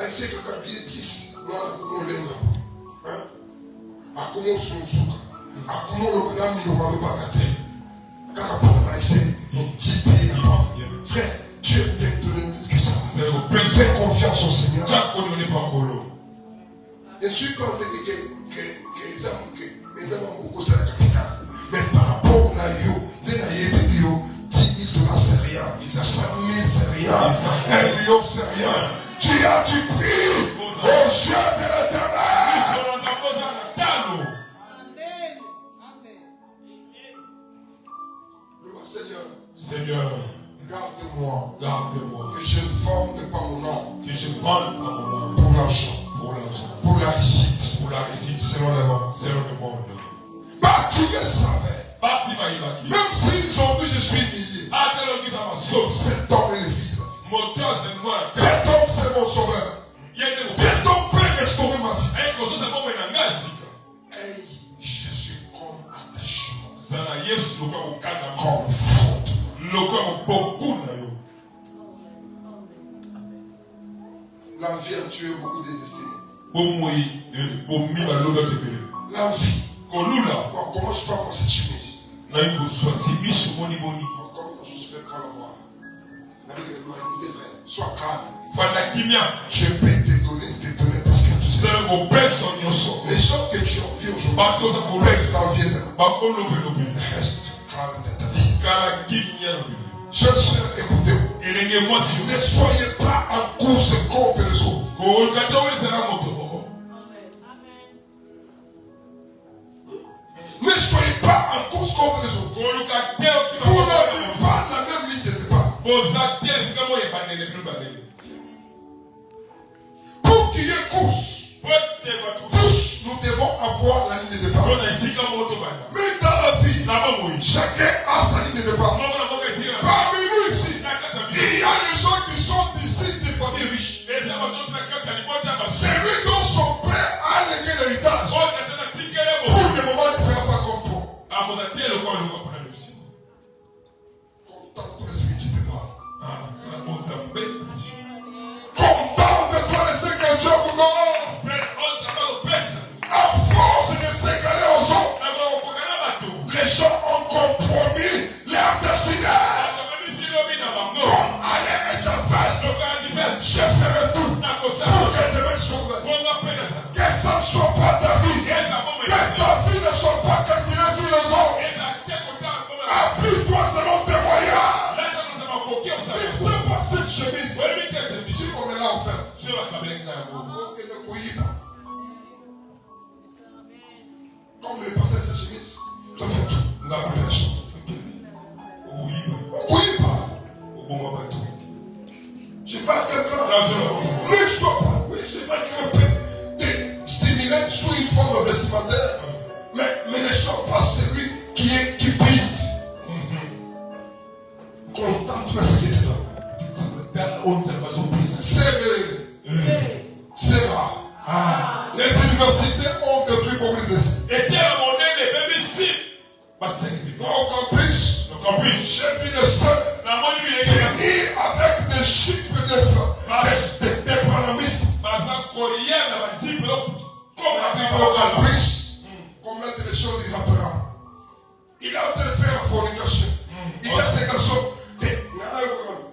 [SPEAKER 3] C'est que quand il est 10, on a comment l'enga. À comment son souka. À comment le bonhomme il aura pas gâté. Car pour le maïsé, frère, Dieu peut te donner plus que ça. Fais confiance au Seigneur. Je ne suis pas en train de dire que les hommes ont beaucoup c'est la capitale. Mais par rapport à yo, les naïfs, 10 000 dollars c'est rien. 100 000 c'est rien. 1 million c'est rien. Tu as du prix au Dieu de l'Éternel.
[SPEAKER 1] Seigneur,
[SPEAKER 3] garde-moi.
[SPEAKER 1] Garde-moi.
[SPEAKER 3] Que je ne vende pas mon nom.
[SPEAKER 1] Que je ne vende pas mon nom.
[SPEAKER 3] Pour l'argent. Pour la réussite. Selon le monde. Bah, tu le savais. Même si aujourd'hui je suis humilié. Cet homme est le fils. Cet homme c'est mon sauveur. Cet homme peut restaurer ma vie. Hey, je suis comme attachement. Comme faute. L'envie a tué beaucoup de destinées. L'envie. Comment je peux avoir cette chemise? Encore, je ne sais pas. Non, écoutez, frère, sois calme.
[SPEAKER 1] Fana kimia.
[SPEAKER 3] Je peux te donner parce que tu sais. Les gens que tu envies aujourd'hui peuvent t'envier demain. Reste calme dans ta vie. Chers soeurs, écoutez-moi. Ne soyez pas en course contre les autres. Ne soyez pas en course contre les autres. Vous n'avez pas la même ligne de départ. Pour qu'il y ait course, tous nous devons avoir la ligne de départ. Mais dans la vie, chacun a sa ligne de départ. Parmi nous ici, il y a des gens qui sont ici des familles riches. Celui dont son père a légué l'héritage. Pour le moment, il ne sera pas comme toi. Contente de ce que tu te donnes. Contente-toi de ce que Dieu vous donne. À force de s'égaler aux autres, les gens ont compromis leur destinée. Comme aller et ta veste, je ferai tout pour que demain sauve. Que ça ne soit pas ta vie. Que ta vie ne soit pas calculée sur les autres. Appuie-toi selon tes moyens. Il ne sait pas cette chemise. Si on est là en fait. Ok, ne couillez pas. Comme le passé cette chemise, tu fais tout. La personne. Ne couillez pas. Je parle à quelqu'un. Ne sois pas. Oui, c'est vrai qu'on peut te stimuler sous une forme vestimentaire. Mais ne sois pas celui qui bite. Contente de ce qui te donne. C'est rare. Les universités ont depuis beaucoup de décès. Au campus, j'ai vu des sœurs venir avec des jupes des panamistes. Au campus, commettre des choses irrépaраbles. Il est en train de faire la fornication. Il a ces garçons.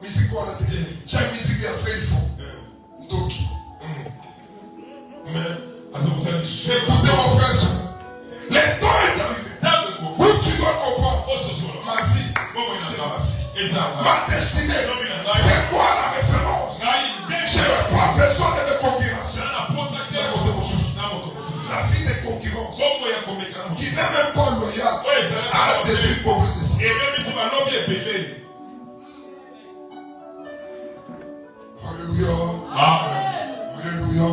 [SPEAKER 3] Musique quoi la tête. J'ai musique qui a fait il faut. Ndoki. Écoutez mon frère, le temps est arrivé. Où tu dois comprendre. Ma vie, c'est ma vie. Ma destinée, c'est moi la référence. Je n'ai pas besoin de me concurrencer. La vie des concurrences qui n'est même pas loyale à des buts pauvres. Alléluia. Alléluia.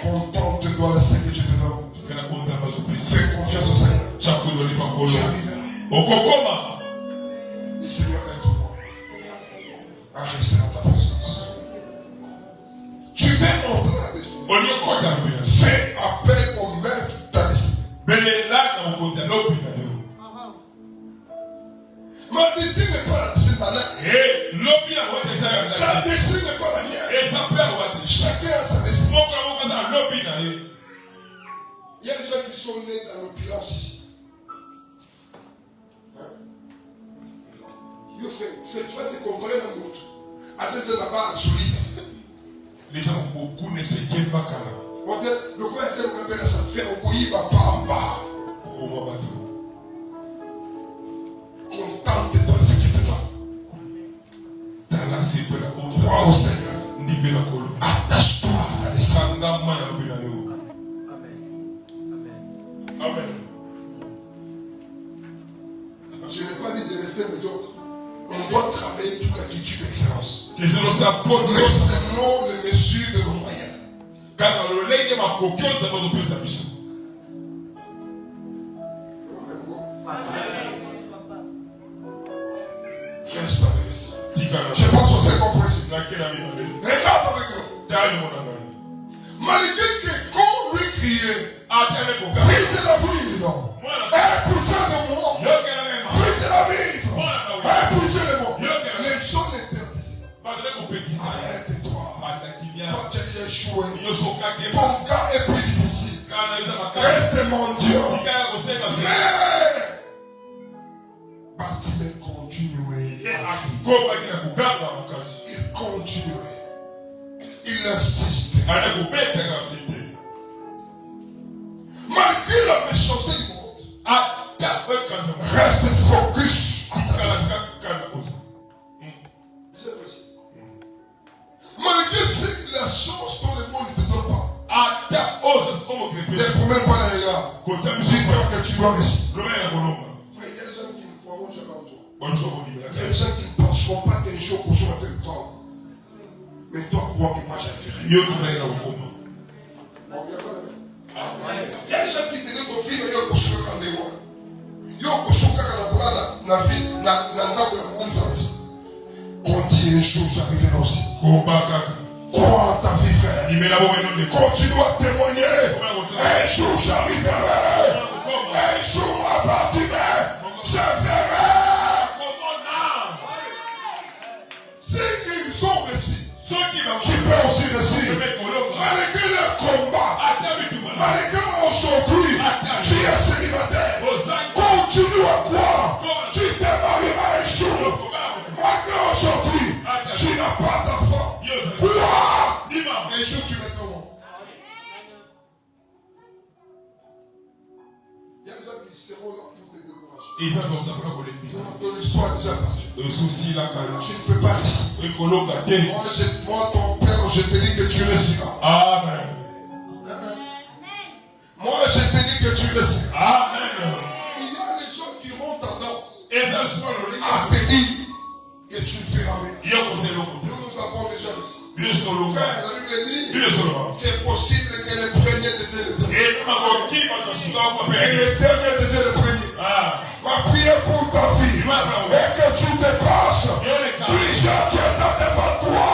[SPEAKER 3] Contente-toi de ce que tu te donnes. Fais confiance au Seigneur. Tu arriveras. Le Seigneur aide-moi à rester dans ta présence. Tu veux entrer dans la destinée. Fais appel au maître de ta destinée. Ma destinée n'est pas la destinée de l'air. Sa destinée n'est pas la mienne. Chacun a sa destinée. Il y a des gens qui sont nés dans l'opulence ici. Faites comprendre à l'autre. À ce là-bas, solide.
[SPEAKER 1] Les gens beaucoup ne se tiennent pas qu'à là.
[SPEAKER 3] Le quoi est-ce que vous appelez ça? Faire au couillis, va pas en bas. Contente-toi de ce qui te donne. Crois au Seigneur. Attache-toi à la destinée.
[SPEAKER 1] Amen.
[SPEAKER 3] Je n'ai pas dit de rester médiocre. On doit travailler pour la culture d'excellence. Mais selon les mesures de nos moyens. Reste avec ça. Je pense que c'est compréhensible. Regarde avec moi. Malgré que quand lui criait, fils de la pluie, non. Et poussez de moi. Fils de la vitre. Et poussez de moi. Les gens l'interdisent. Arrête-toi. Toi, tu as échoué. Ton cas est plus difficile. Reste mendiant. Mais Bartimée continuait à mari. Il continuait. Il insistait. Malgré la méchanceté du monde, reste focus. C'est possible. Malgré la chance dont le monde ne te donne pas, les problèmes pas les gars, dis-toi que tu dois réussir. Frère, il y a des gens qui ne croiront jamais en toi. Il y a des gens qui ne penseront pas qu'un jour qu'on soit avec toi. Mais toi, crois que moi j'arriverai. Il y a des gens qui te disent ton film, il y a un peu de rendez-vous. Il y a un peu de on dit un jour j'arriverai aussi. Crois en ta vie, frère. Continue à témoigner. Un jour j'arriverai. Un jour à partir, je verrai. S'ils ont réussi, tu peux aussi réussir. Malgré le combat, malgré aujourd'hui, tu es célibataire. Continue à croire. Tu te marieras un jour. Malgré aujourd'hui, tu n'as pas d'enfant. Crois. Un jour tu mettras au monde. Il y a des gens qui seront là pour te décourager. Ton histoire est déjà passée. Tu ne peux pas réussir. Moi, ton père, je te dis que tu réussiras.
[SPEAKER 1] Amen.
[SPEAKER 3] Moi, je te dis que tu réussiras.
[SPEAKER 1] Amen.
[SPEAKER 3] Il y a des gens qui ont tendance à te dire que tu ne feras rien. Nous avons déjà réussi. Frère, la Bible dit, c'est possible que le premier devienne le dernier. Et le dernier devienne le premier. Ma prière pour ta vie est que tu dépasses plusieurs qui attendent devant toi.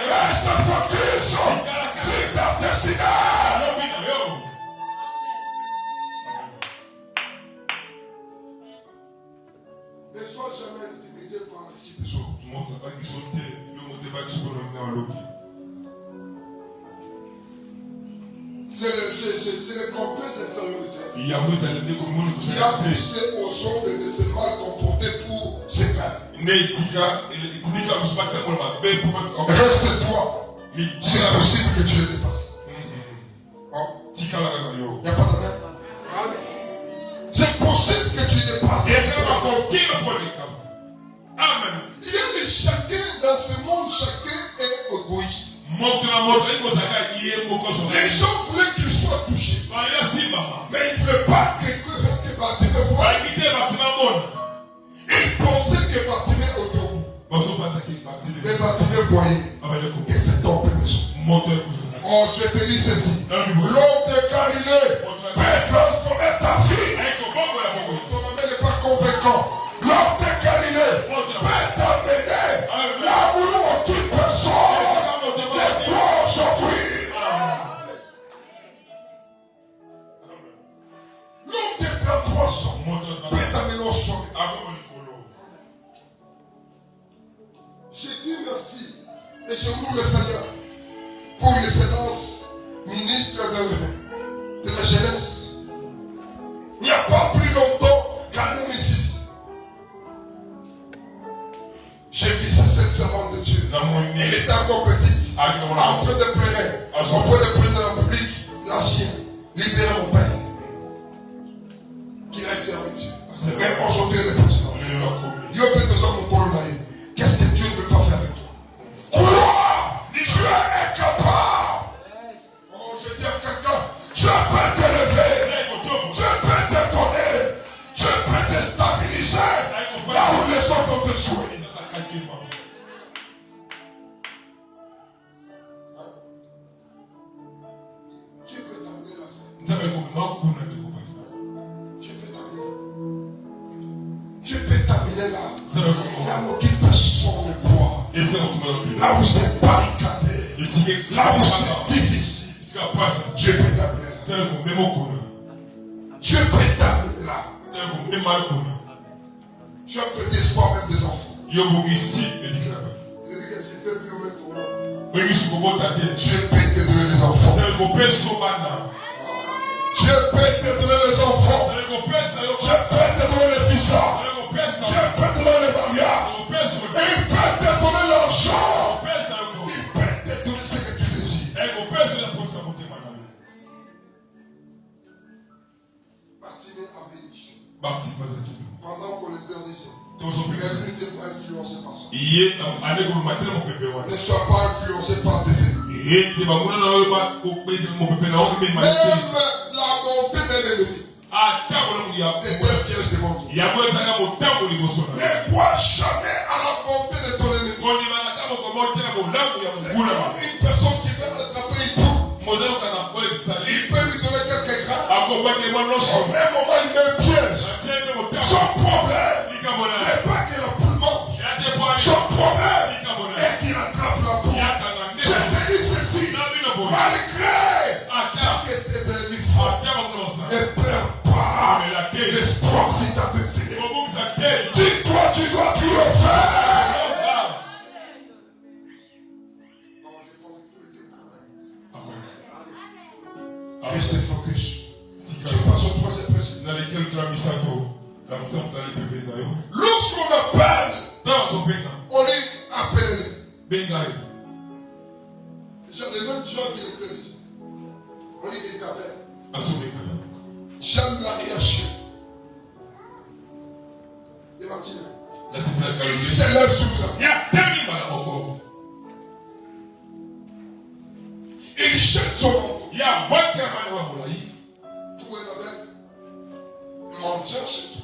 [SPEAKER 3] Reste focus sur ta destinée. Ne sois jamais intimidé par la réussite des autres. C'est le complexe d'infériorité qui a poussé aux autres de se mal comporter pour se calmer. Reste-toi. C'est possible que tu le dépasses. Il n'y a pas d'amen. C'est possible que tu dépasses. Amen. Il y a des chacun dans ce monde, chacun est égoïste. Les gens voulaient qu'il soit touché. Mais ils ne voulaient pas que Bartimée voie. Ils pensaient que Bartimée était au debout. Mais Bartimée voyait que cet homme peut descendre. Oh, je te dis ceci. L'homme de Galilée peut transformer ta vie. Ton ami n'est pas convaincant. L'homme de Galilée peut t'amener là où aucune personne ne croit aujourd'hui. L'homme de 33 ans peut t'amener au sommet. Je dis merci et je loue le Seigneur pour l'excellence ministre de la jeunesse. Il n'y a pas plus longtemps qu'en 2006. J'ai vu cette servante de Dieu. Elle était encore petite, en train de pleurer. On peut le prendre dans le public, l'ancien, libérer mon père, qui a servi Dieu. Mais aujourd'hui, elle est président. Il y a plus de gens qui ont qu'est-ce que Dieu ne peut pas faire avec toi? Crois, tu es incapable. Oh, je dis à quelqu'un, tu peux te lever, tu peux te donner, tu peux te stabiliser là où les autres ont te souhaité. Tu peux t'amener la fin. Tu peux t'amener là. Là où aucune personne ne croit. Là où c'est barricadé. Là où c'est difficile. Dieu peut t'amener là. Dieu peut t'amener là. Tu as un peu d'espoir même des enfants. Je peux plus mettre au monde. Dieu peut te donner les enfants. Dieu peut te donner les enfants. Dieu peut te donner les fils. Dieu peut te donner les mariages. Il peut te donner l'argent. Il peut te donner ce que tu désires. Bartimée avait une mission. Pendant qu'on était en ici, ne t'es pas influencé par ça. Ne sois pas influencé par tes ennemis. Même la bonté d'un ennemi. C'est un piège devant toi. Ne crois jamais à la bonté de ton ennemi. C'est comme une personne qui veut attraper une poule. Il peut lui donner quelques grammes. Au même moment, il met un piège. Son problème n'est pas que la poule mange. Son problème est qu'il attrape la poule. Je te dis ceci. Malgré ce que tes ennemis font, ne perds pas l'espoir si tu as destiné. Dis-toi, tu dois triompher. Reste focus. Je passe au troisième principe. Lorsqu'on appelle, on est appelé. Les mêmes gens qui étaient ici. On est des cavernes. J'aime la réaction. Et Martina. Il s'élève sur toi. Il jette son manteau. Tout est avec menteur sur toi.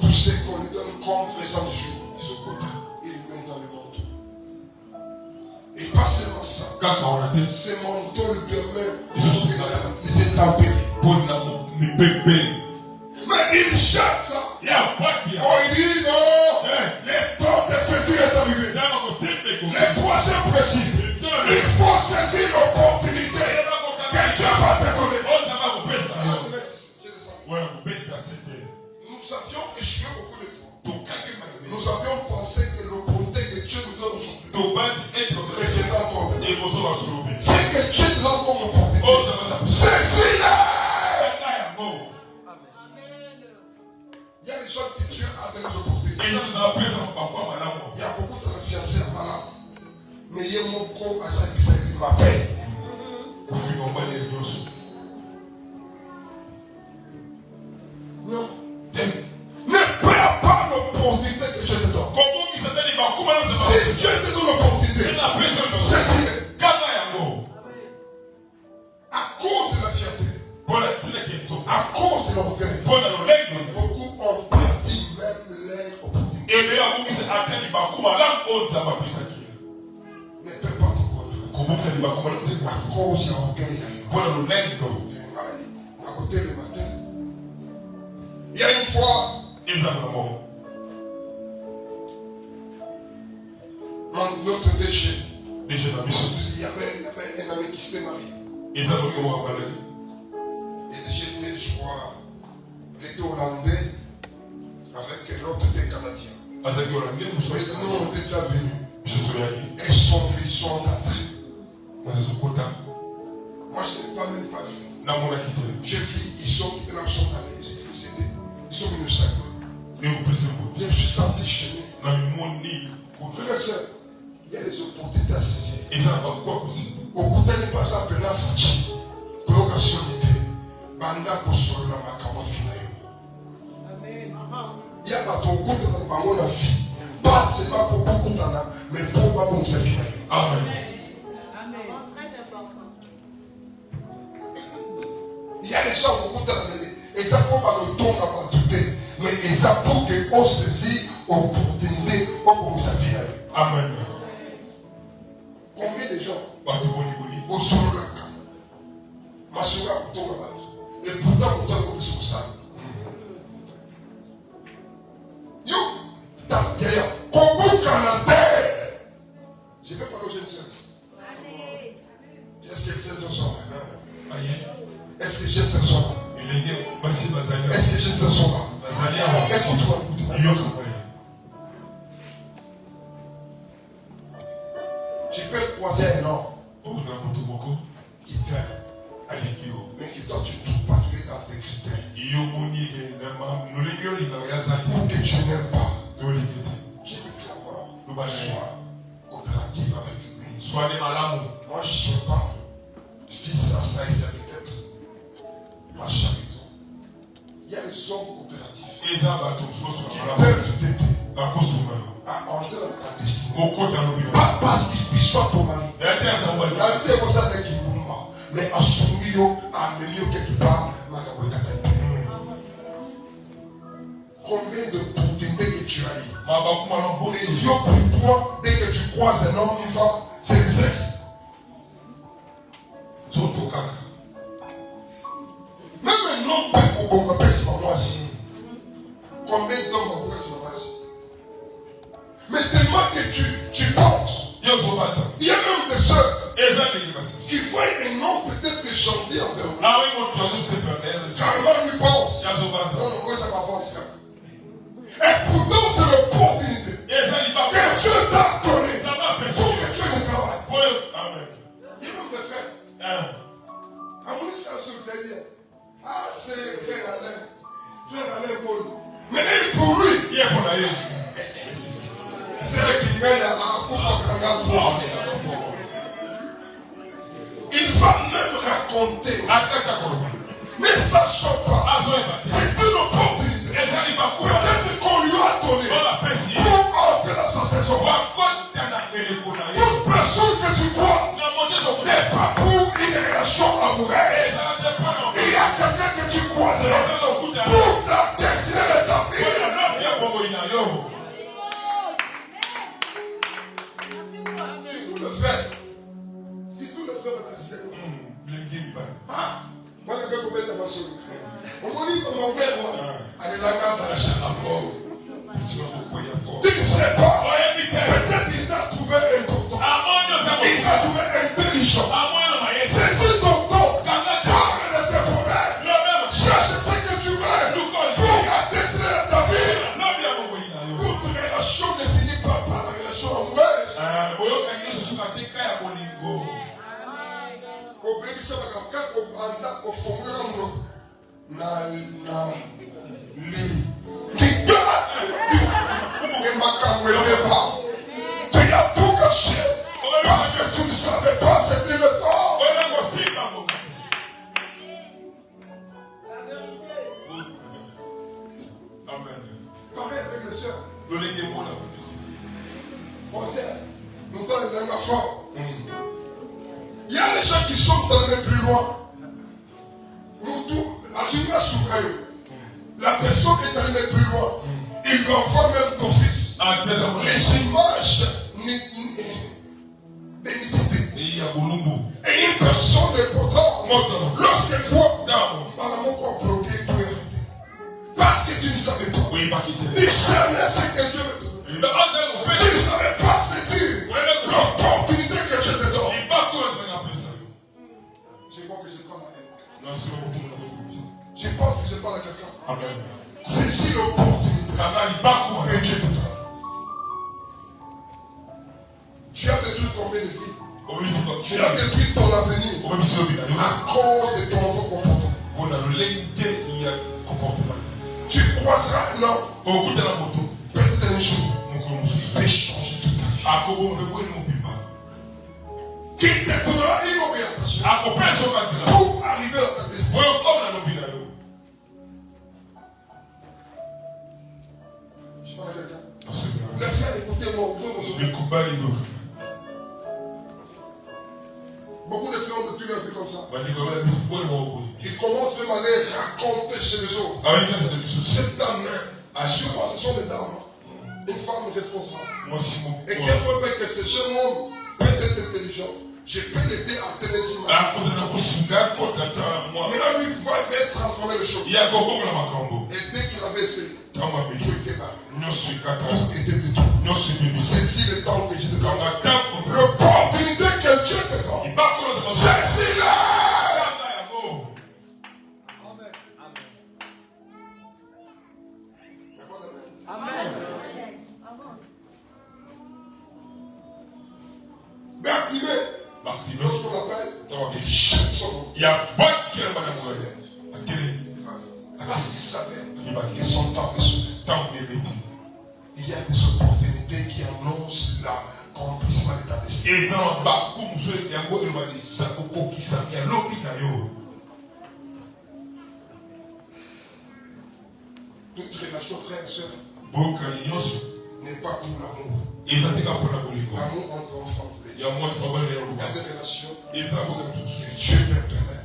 [SPEAKER 3] Tout ce qu'on lui donne comme présent du jour, il met dans le manteau. Et pas seulement ça. Ce manteau lui permet de les intempéries. Mais il jette ça. Oh, il dit non. Le temps de saisir est arrivé. Le troisième principe. Il faut saisir l'opportunité que Dieu va te donner. Nous avions échoué beaucoup de fois. Nous avions pensé que l'opportunité que Dieu nous donne aujourd'hui. C'est que Dieu nous donne comme opportunité. Saisis-la. Il y a des gens qui Dieu a donné des opportunités. Il y a beaucoup de fiancés malades. Mais il y a mon corps à sa vie, il m'appelle. Non. Ne perds pas l'opportunité que Dieu te donne. Si Dieu te donne l'opportunité, saisis-le. À cause de la fierté, à cause de l'orgueil, beaucoup ont perdu même leur opportunité. Ne perds pas ton corps. À cause de l'orgueil. À côté le matin. Il y a une fois, notre déchet, il y avait un ami qui s'était marié. Et le déchet était, je crois, il était hollandais avec l'autre était canadien. Nous, on était déjà venus. Et son fils sont entrés. Moi, je n'ai pas même pas vu. J'ai vu, ils sont quittés là, ils sont allés. Ils sont venus ça. Je me suis senti chez nous. Frères et sœurs, il y a des opportunités à saisir. Au bout d'un par exemple, la fatigue, l'occasion d'être, banda pour solo la makawa finayo. Il y a pas ton goût dans la vie. Pas seulement pour beaucoup d'années, mais pour pas bon se finayo. Amen. Très important. Il y a des gens beaucoup d'années. Et ça ne peut pas le ton à pas douter. Mais ça pour qu'on saisit l'opportunité pour qu'on se finayo. Amen. Combien de gens au solo la cam, Masura tombe là, et pourtant on donne comme sur ça. Yo, d'ailleurs, Congo Canada. Je vais parler aux jeunes sœurs. Est-ce que les jeunes sœurs sont là? Est-ce que les jeunes sœurs sont là? Est-ce que les jeunes sœurs sont là? Écoute-moi. Tu peux croiser un homme qui t'aime, mais qui toi tu ne trouves pas tous les dans tes critères. Pour que tu n'aimes pas. Qui réclame soit coopérative avec lui. Moi je ne suis pas fils à ça et ça peut-être. Marche avec toi. Il y a les hommes coopératifs qui peuvent t'aider à entrer dans ta destinée. Pas parce qu'il soit ton mari. Mais à son milieu, à milieu quelque part, combien d'opportunités que tu as eu? Les yeux pour toi, dès que tu croises un homme, une femme, c'est le sexe. Même un homme peut comprendre ce moment aussi. Combien d'hommes ont compris ce moment aussi? Mais tellement que tu penses. Il y a même des sœurs qui voient un homme peut-être gentil envers vous. Carrément lui pense. Non, moi ça m'avance. Et pourtant c'est l'opportunité que Dieu t'a donné pour que tu aies le travail. Il y a même des frères. À mon avis, ça se fait bien. Ah, c'est frère Alain. Frère Alain Paul. Mais pour lui, c'est lui qui mène à Koufakanga. Il va même raconter. Mais ça ne choque pas. C'est une opportunité. Peut-être qu'on lui a donné pour entrer dans sa saison. Toute personne que tu crois n'est pas pour une relation amoureuse. Il y a quelqu'un que tu croises pour la destinée de ta vie. Si tout le fait de la scène. Moi, je vais commettre ma soeur. On m'a dit que mon père, elle est la garde. Tu ne sais pas. Peut-être qu'il t'a trouvé important. Il t'a trouvé intelligent. Saisis ton temps. Parle de tes problèmes. Cherche ce que tu veux pour la destinée de ta vie. Toute relation ne finit pas par la relation amoureuse. Obéissez à quelqu'un au fond tu as tout caché parce que tu ne savais pas c'était le temps. Parlez avec les soeurs. Nous donnons le même fort. Il y a les gens qui sont allés plus loin. Nous tous, la personne est allée plus loin. Il lui envoie même d'office les images bénédictées. Et une personne est pourtant, lorsqu'elle voit, maman quoi bloqué, tout est arrêté. Parce que tu ne savais pas. Tu savais ce que Dieu veut te donner. Tu ne savais pas saisir l'opportunité que Dieu te donne. Je crois que je parle à elle. Je pense que je parle à quelqu'un. Saisis l'opportunité que Dieu te donne. Tu as détruit combien de vies? Tu as détruit ton avenir à cause de ton nouveau comportement. Tu croiseras un homme. Peut-être un jour, il peut changer toute ta vie. Qui te donnera une orientation pour arriver à ta destinée. Je parle à quelqu'un. Les frères, écoutez-moi, ouvrez vos oreilles. Beaucoup de frères ont depuis leur vie comme ça. Ils commencent même à aller raconter chez les autres. Cette dame-là, je crois que ce sont des dames. Une femme responsable. Et qu'elle voit que ce jeune homme peut être intelligent. Je peux l'aider à tenir du mal. Maintenant, lui, il va transformer les choses. Et dès qu'il avait essayé, tout était barré. Tout était détruit. Saisis le temps que Dieu te donne. L'opportunité que Dieu te donne. Saisis-la. Amen. Bartimée, lorsqu'on l'appelle, il cherche son nom. Il y a parce qu'il savait que son temps est sauvé. Il y a des opportunités qui annoncent l'accomplissement de ta destinée. Toute relation, frère et soeur, n'est pas pour l'amour. L'amour entre enfants. Il y a des relations que Dieu peut permettre.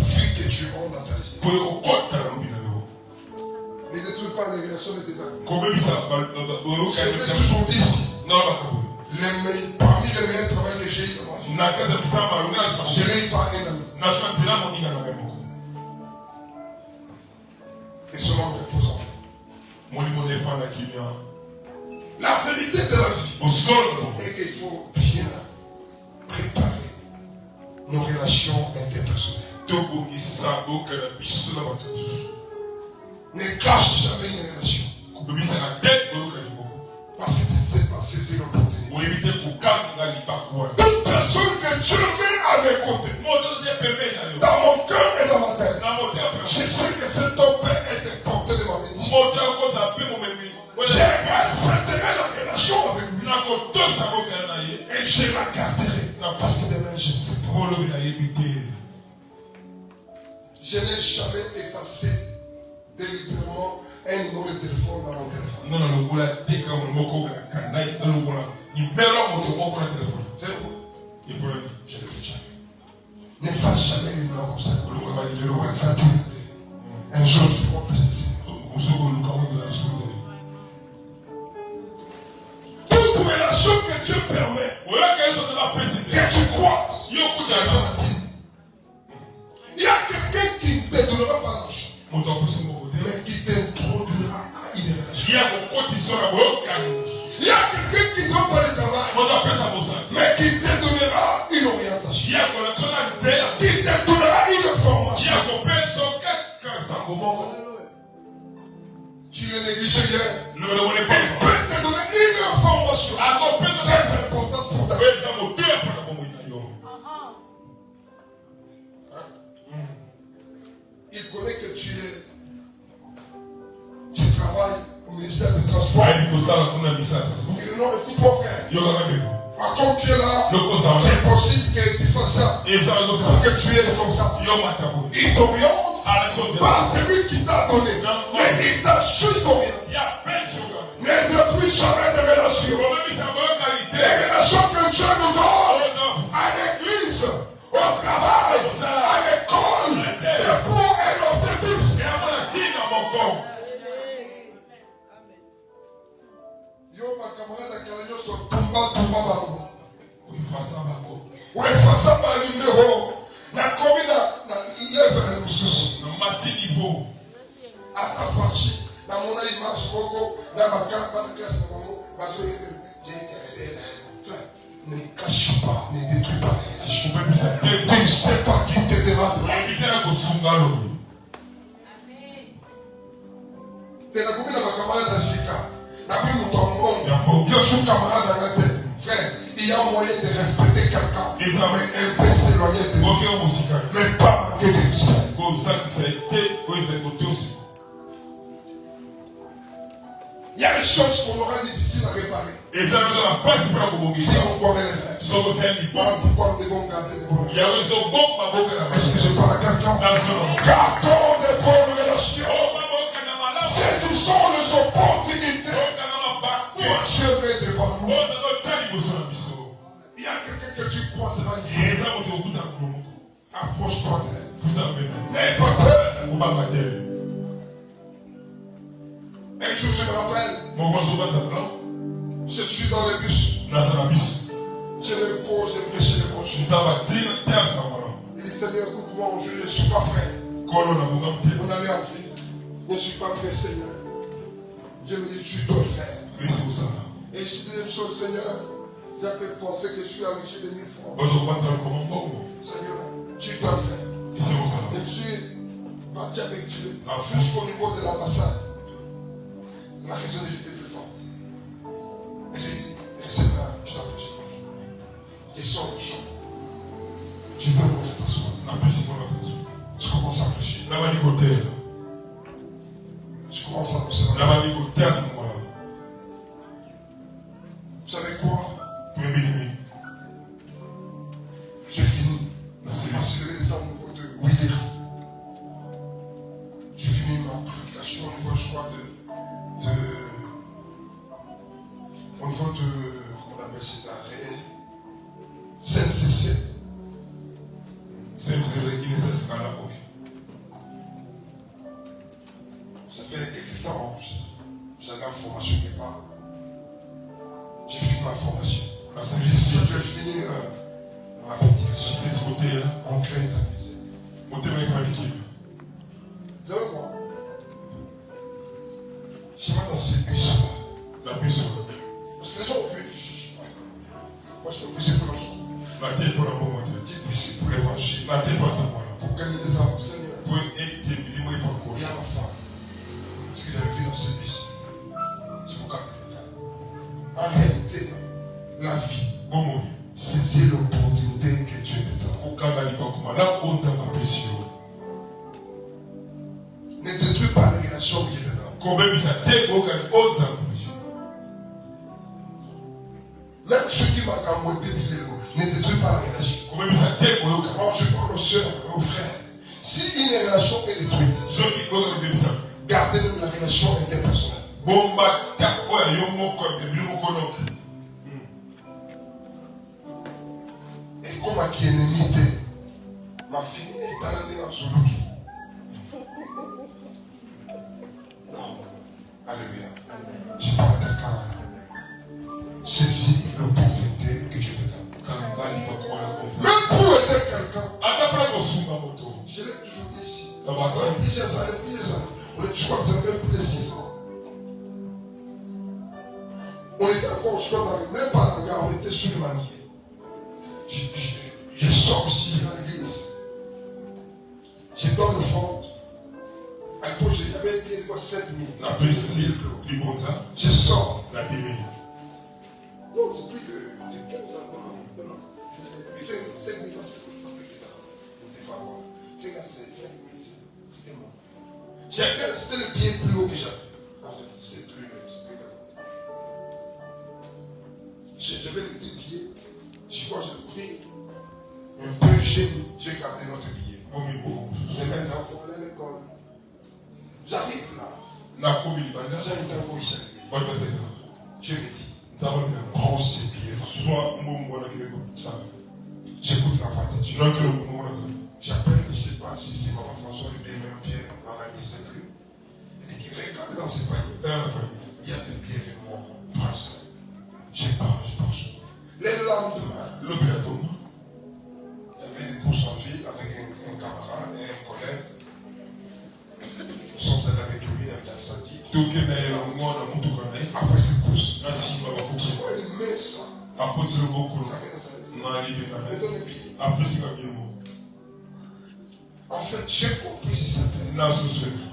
[SPEAKER 3] Vu que tu rentres dans ta destinée. Ne détruis pas les relations de tes amis. Je l'ai toujours dit ici. Parmi les meilleurs travaux que j'ai eu dans ma vie, je n'ai pas un ami. Et ce monde repose en moi. La vérité de la vie est qu'il faut bien préparer nos relations interpersonnelles. Ne cache jamais une relation. Parce que tu ne sais pas saisir l'opportunité. Toute personne que Dieu met à mes côtés, dans mon cœur et dans ma tête, je sais que cet homme peut être porté de ma bénédiction. Je respecterai la relation avec lui. Et je la garderai. Parce que demain, je ne sais pas. Je n'ai jamais effacé délibérément un numéro de téléphone dans mon téléphone. C'est pourquoi je ne le fais jamais. N'efface jamais une numéro comme ça. Un jour, tu prends plus de ça. Toute relation que Dieu permet, que tu croises, il y a quelqu'un qui ne te donnera pas l'argent, mais qui t'introduira à une relation. Il y a quelqu'un qui ne donne pas le travail, mais qui te donnera une orientation, qui te donnera une formation. Tu le négliges hier. Il peut te donner une information très importante pour ta vie. Il connaît que tu travailles au ministère du Transport. Il dit non, écoute mon frère. Quand tu es là, c'est possible que tu fasses ça. Que tu es comme ça. Il t'oriente. Pas celui qui t'a donné. Mais il t'a juste orienté. Ne depuis jamais de relations. Les relations que Dieu nous donne à l'église, au travail, à l'école, c'est pour un objectif. Yo, ma camarade, qui a sur Tumba Bango. Oui, face à Bango. Na commis na lèvre le sous. À ta partie, dans mon image, dans ma carte, dans la classe, ne cache pas, ne détruis pas les relations. Tu ne sais pas qui te demande. Tu n'as commis dans ma camarade de Sika. La vie nous tombe. Je suis camarade dans la tête. Frère, il y a moyen de respecter quelqu'un. Mais un peu s'éloigner de lui. Mais pas manquer de respect. Il y a des choses qu'on aura difficiles à réparer. Si on connaît les rêves. Voilà pourquoi nous devons garder les bonnes relations. Est-ce que je parle à quelqu'un? Gardons des bonnes relations. Saisissons les opportunités que Dieu met devant nous. Il y a quelqu'un que tu crois, c'est pas une approche-toi d'elle. N'aie pas peur. Un jour, je me rappelle, je suis dans le bus. Je me pose de prêcher l'évangile. Il dit, Seigneur, écoute-moi, je ne suis pas prêt. On allait en vie. Je ne suis pas prêt, Seigneur. Dieu me dit, tu dois le faire. Et je dis une chose, Seigneur, j'ai pu penser que je suis enrichi de 1000 francs. Seigneur, tu dois le faire. Je suis parti avec Dieu jusqu'au niveau de l'ambassade. La raison était plus forte. Et j'ai dit, Seigneur, je t'approche. Je sors du champ. Je donne mon passeport. Je commence à prêcher. Je Comment ça vous savez? Vous savez quoi? J'ai fini. Parce que je vais descendre au niveau de Willery. J'ai fini ma prédication au niveau, je crois, au niveau de, comment on appelle cet arrêt? CNCC. Ça fait quelques temps, j'avais une formation quelque part. J'ai fini ma formation. J'ai fini ma prédication. En clair, vous savez quoi? Je suis dans ces bus-là. Parce que les gens ont vu. Moi, je suis obligé pour l'argent. J'ai pour l'évangile. Pour gagner des âmes au Seigneur. Et à la fin, ce que j'avais vu dans ce bus, je vous garde les détails. En réalité, la vie, saisis l'opportunité que Dieu te donne. Ne détruis pas les relations que Dieu te donne. Même ceux qui m'ont camoué, ne détruis pas la relation. Quand je parle aux soeurs, aux frères, si une relation est détruite, gardez même la relation interpersonnelle. Et comme à qui ennemi était, ma fille est allée dans son lit. Non, alléluia. Je parle à quelqu'un. Saisis l'opportunité que Dieu te donne. Même pour aider quelqu'un. Je l'ai toujours dit ici. Ça fait plusieurs années. On est toujours ensemble plus de 6 ans. On était encore au soir, même pas dans la gare, on était sur le manier. Je sors aussi, je vais à l'église. Je donne l'offrande. À l'époque, j'avais payé 7 000. Je sors. Non, c'est plus de 15 ans. Non. C'est 5 000 fois, c'est 5 000, c'était moi. C'était le billet plus haut que j'avais. En fait, c'est plus le. J'avais les billets. Je crois que j'ai pris un peu, j'ai gardé notre billet. J'ai mis les enfants à l'école. J'arrive là. J'arrive là où il s'est. Dieu me dit. Prends ces billets. J'écoute la voix de Dieu. J'appelle, je ne sais pas si c'est Maman François, le billet, même Pierre, Maman, il ne sait plus. Il dit qu'il regarde dans ses paniers. Il y a des billets de moi. Prends ça. Je pars. Le lendemain, j'avais des courses en ville avec un camarade et un collègue. Nous sommes allés avec lui à Kansati. Après ces courses, je vois une main ça. Me donne les billets. En fait, j'ai compris si c'était. À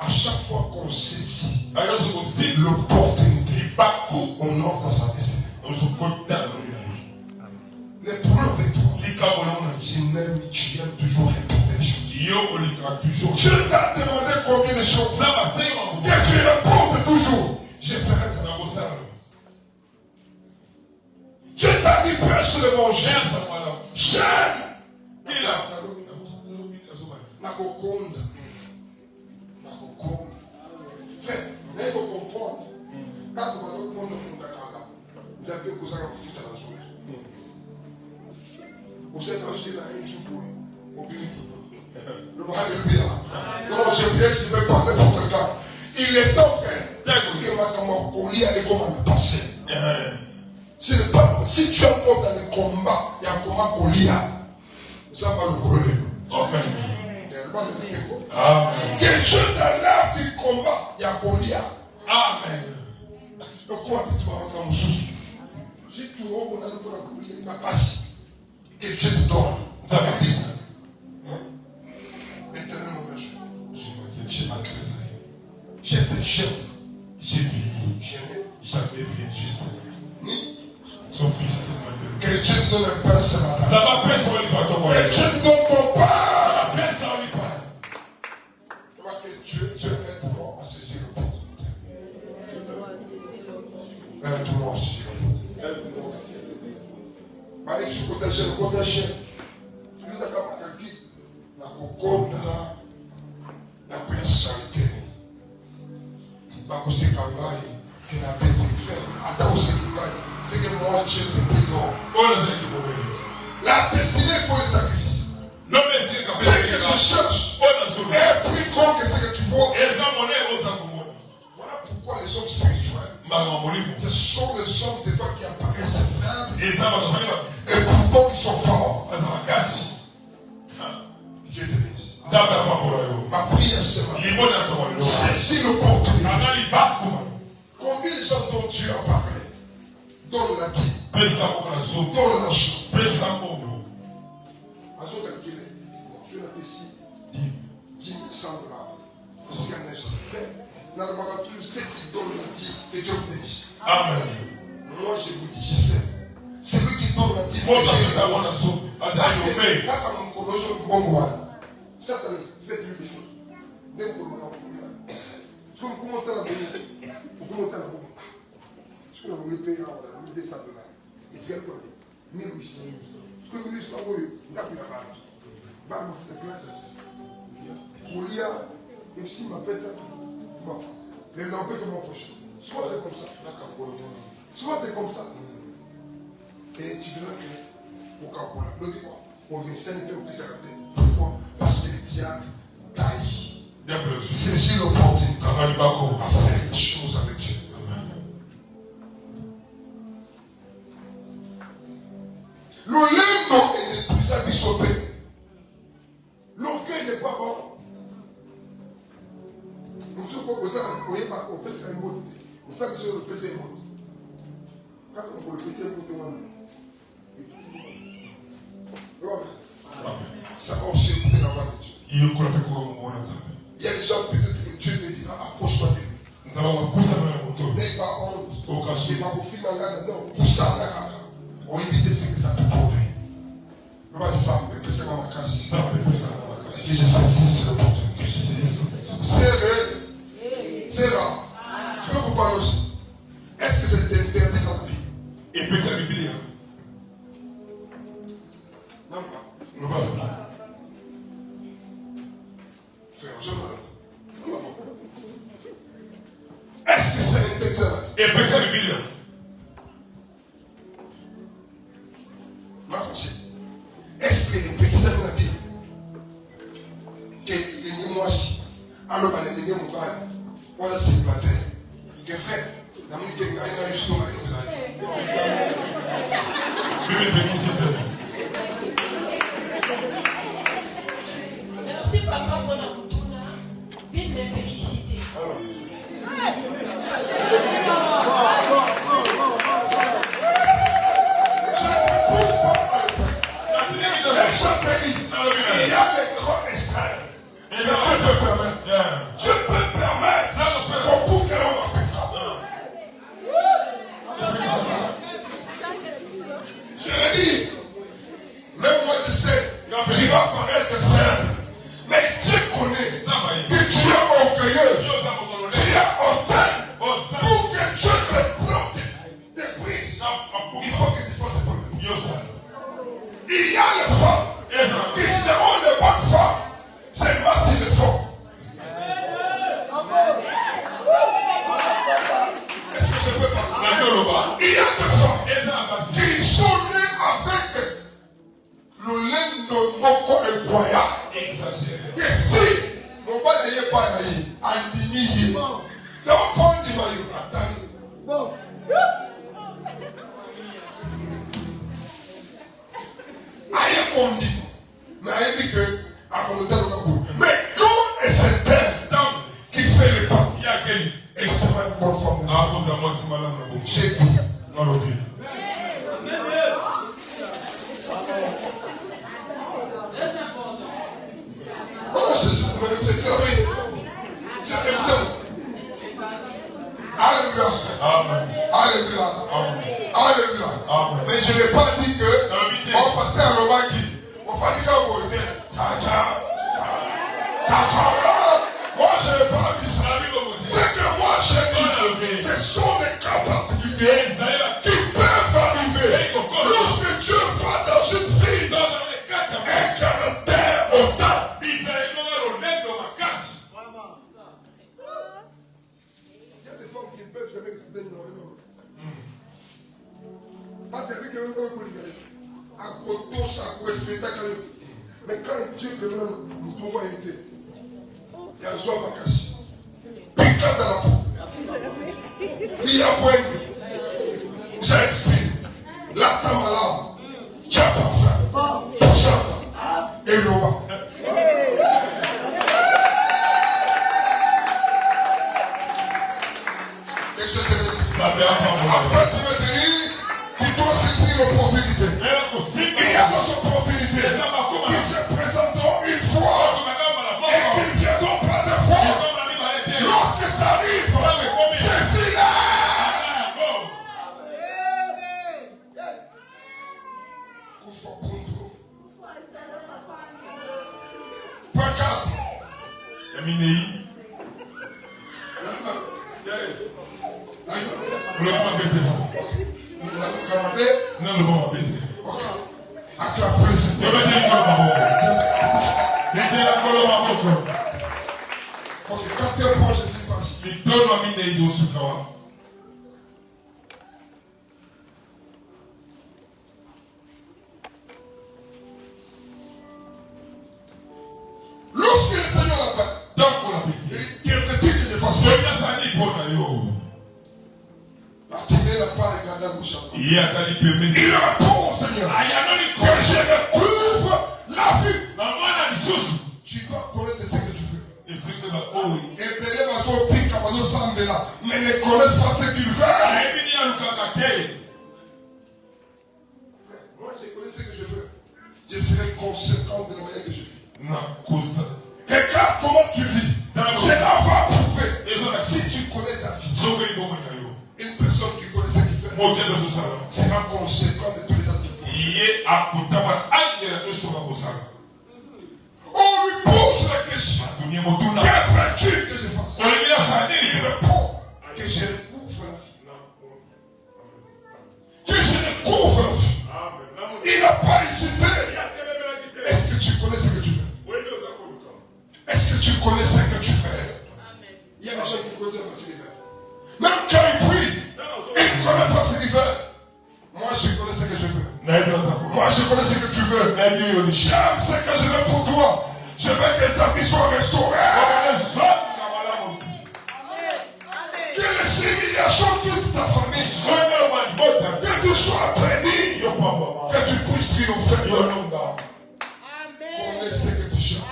[SPEAKER 3] chaque fois qu'on saisit l'opportunité, on entre dans sa destinée. Le problème avec toi, tu aimes toujours répéter les choses. Dieu t'a demandé combien de choses que tu répondes toujours. Je ferai ça. Dieu t'a dit prêche l'évangile. J'aime. Nakokonda. Frère, il faut comprendre. Quand vous allez comprendre, vous avez besoin de vous foutre dans la zone. Vous êtes acheté là un jour pour oublier. Le Alléluia. Non, je viens, je ne vais parler pour quelqu'un. Il est temps, frère. Il m'a dit à comment on a passé. Si tu es encore dans le combat, il y a comment Colia. Ça va le brûler. Amen. Que Dieu dans l'art du combat, il y a Colia. Amen. Donc, comment tu vas rentrer en sous? Si tu vois qu'on a le Colia, ça passe. Que Dieu te donne. Ça va dire ça. L'éternel mon péché. J'étais jeune. J'ai vieilli. Jamais vu injuste. Son fils. Que Dieu te donne un pain ce matin. Ça va paix sur lui, toi, ton Que Dieu te donne ton pain. Ça va paix sur lui, toi. Que Dieu aide moi à saisir l'opportunité. Aide-moi aussi.
[SPEAKER 1] Aide-moi aussi.
[SPEAKER 3] Bah, il faut protéger le protéger. Nous avons quelqu'un la cocotte, la personnalité. Bah, vous savez quand là, qu'il a été fait. Attends, vous savez c'est que moi, je sais plus grand. La destinée, il faut le sacrifice. Ce que je cherche est plus grand que ce que tu vois. Voilà pourquoi les hommes spirituels, ce sont les hommes des fois qui apparaissent faibles et pourtant ils sont forts. Dieu te bénisse. Ma prière c'est saisis l'opportunité. Combien de gens dont Dieu a parlé, dont l'a dit, dont l'a chanté. Je l'ai ici 10 100 grammes. Jusqu'à 900. Dans le magasin, ce qui donne la dit, que Dieu vous bénisse.
[SPEAKER 1] Amen.
[SPEAKER 3] Moi je vous dis, je sais. Celui qui donne la dit,
[SPEAKER 1] moi je sais.
[SPEAKER 3] Quand on me connaît un bon moine, ça t'a fait des choses. N'est-ce pas tu peux me commenter la bonne. Vous commentez la bonne. Je peux vous payer à 200 $. Et c'est quoi 1800. Je peux 1800 €. Il a pris la barre. Barre de classe. Julia, et si ma pète, bon. Les langues, c'est mon prochain. Soit c'est comme ça. Soit c'est comme ça. Et tu verras que au Cameroun, le dit quoi? On ne sait pas où ça va. Pourquoi? Parce que le diable taille. C'est l'opportunité à faire les choses avec Dieu. Le lendo est de plus absorbé. L'orgueil n'est pas bon. Nous sommes pas au PC un mot. Nous sommes sur le PC un mot. Quand on peut le PC un mot, ça va aussi écouter la voix de Dieu. Il y a des gens peut-être que Dieu te dira approche-toi de lui. N'aie pas honte. C'est pas au final, non. Pour ça, on évite ce que ça peut produire. On va dire ça, mais c'est dans la case. Que je saisisse l'opportunité. C'est vrai. C'est rare. Je peux vous parler aussi. Est-ce que c'est interdit dans la vie?
[SPEAKER 1] Et puis c'est la Bible.
[SPEAKER 3] Non, pas.
[SPEAKER 1] Non, pas.
[SPEAKER 3] Frère, je me. Est-ce que c'est interdit dans la vie?
[SPEAKER 1] Et puis c'est la Bible.
[SPEAKER 3] Ma facile. Est-ce que c'est interdit dans la Bible? Que les mois-ci, alors que les gens m'ont parlé, on a célibataire. Que frère, la musique est gagnée, je suis dans
[SPEAKER 5] merci papa pour la retourne. Bible est félicité.
[SPEAKER 3] Il y a des grands extraits. Et Dieu peut permettre. Dieu peut permettre beaucoup que l'on m'appellera. Je le dis. Même moi je sais. Tu vas paraître faible. Mais Dieu connaît que tu es orgueilleux. Tu es hautain. Pour que Dieu te plante tes prises. Il faut que tu fasses ce problème. Il y a les femmes qui seront de bonnes femmes. C'est moi qui le font. Est-ce que je peux parler? Il y a des femmes qui sont nées avec le lendo moko incroyable.
[SPEAKER 1] Exagéré.
[SPEAKER 3] Que si mon père n'est pas naïf, indigné, donc on dit bon. Aïe on dit, mais aïe dit que à volonté de Kabou. Mais quand est cet homme qui fait le pas? Et c'est ma bonne forme.
[SPEAKER 1] Ah, vous avez moi si madame la bouche.
[SPEAKER 3] J'ai dit.
[SPEAKER 1] Non, non, non.
[SPEAKER 3] C'est évident. Alléluia. Alléluia. Alléluia. Mais je n'ai pas dit que on passait à l'Omaki. On fatigue à voter. Moi je n'ai pas dit ça. Ce que moi j'ai dit, ce sont des cas particuliers Mais quand Dieu permet nous pouvons aider, il y a Zoa Bakassi. Piquant dans la peau. Il y a Boeing. J'expire. La tamalame. Tchapafa. Poussamba. Et Loba. Et je te dis. Après, tu me dis qu'il doit saisir l'opportunité. Il y a des opportunités qui se présenteront une fois et qui ne viendront pas deux fois. Lorsque ça arrive, saisis-la. Point 4. Lorsque le Seigneur l'appelle, il veut dire que je fasse quoi? Bartimée n'a pas regardé à gauche. Il répond au Seigneur que je recouvre la vue. Tu dois connaître ce que tu veux. Et Bélé va faire au pic à Sambela, mais ne connaissent pas ce qu'ils veulent. Moi, je connais ce que je veux. Je serai conséquent de la manière que je vis. Regarde comment tu vis. Cela va prouver si tu connais ta vie. Une personne qui connaît ce qu'il fait sera conséquent de tous les autres. On lui pose la question. Que veux-tu que je fasse? Il répond que je recouvre la vie. Que je recouvre la vie. Il n'a pas hésité. Est-ce que tu connais ce que tu fais? Est-ce que tu connais ce que tu fais? Il y a des gens qui connaissent pas ce qu'ils veulent. Même quand ils prient, ils ne connaissent pas ce qu'ils veulent. Moi, je connais ce que je veux. Moi, je connais ce que tu veux. J'aime ce que je veux pour toi. Je veux que ta vie soit restaurée. Que les humiliations de toute ta famille, que tu sois béni, que tu puisses triompher. Connais ce que tu cherches.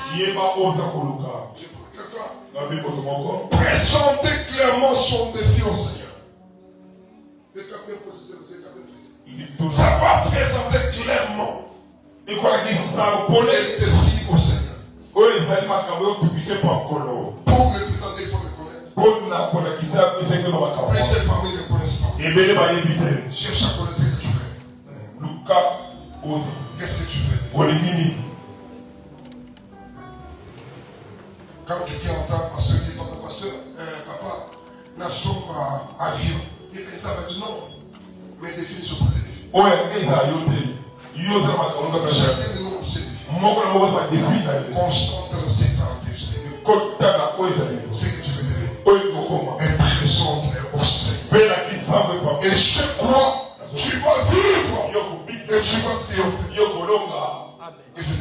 [SPEAKER 3] Présentez clairement son défi au Seigneur. Le quatrième processus, c'est le quatrième. Ça va présenter clairement les défis au Seigneur. Pour le présenter, il faut le connaître. Plusieurs parmi ne connaissent pas. Cherche à connaître ce que tu fais. Qu'est-ce que tu fais? Quand quelqu'un entend pasteur, il dit pasteur, papa, nous sommes à avion. Il fait ça, mais non. Mais les défis ne sont pas des défis. Chacun de nous a ses défis. Constante ses caractéristiques. C'est que tu veux devenir. Et présente au Seigneur. Et je crois, tu vas vivre. Et tu vas triompher. Et je te dis.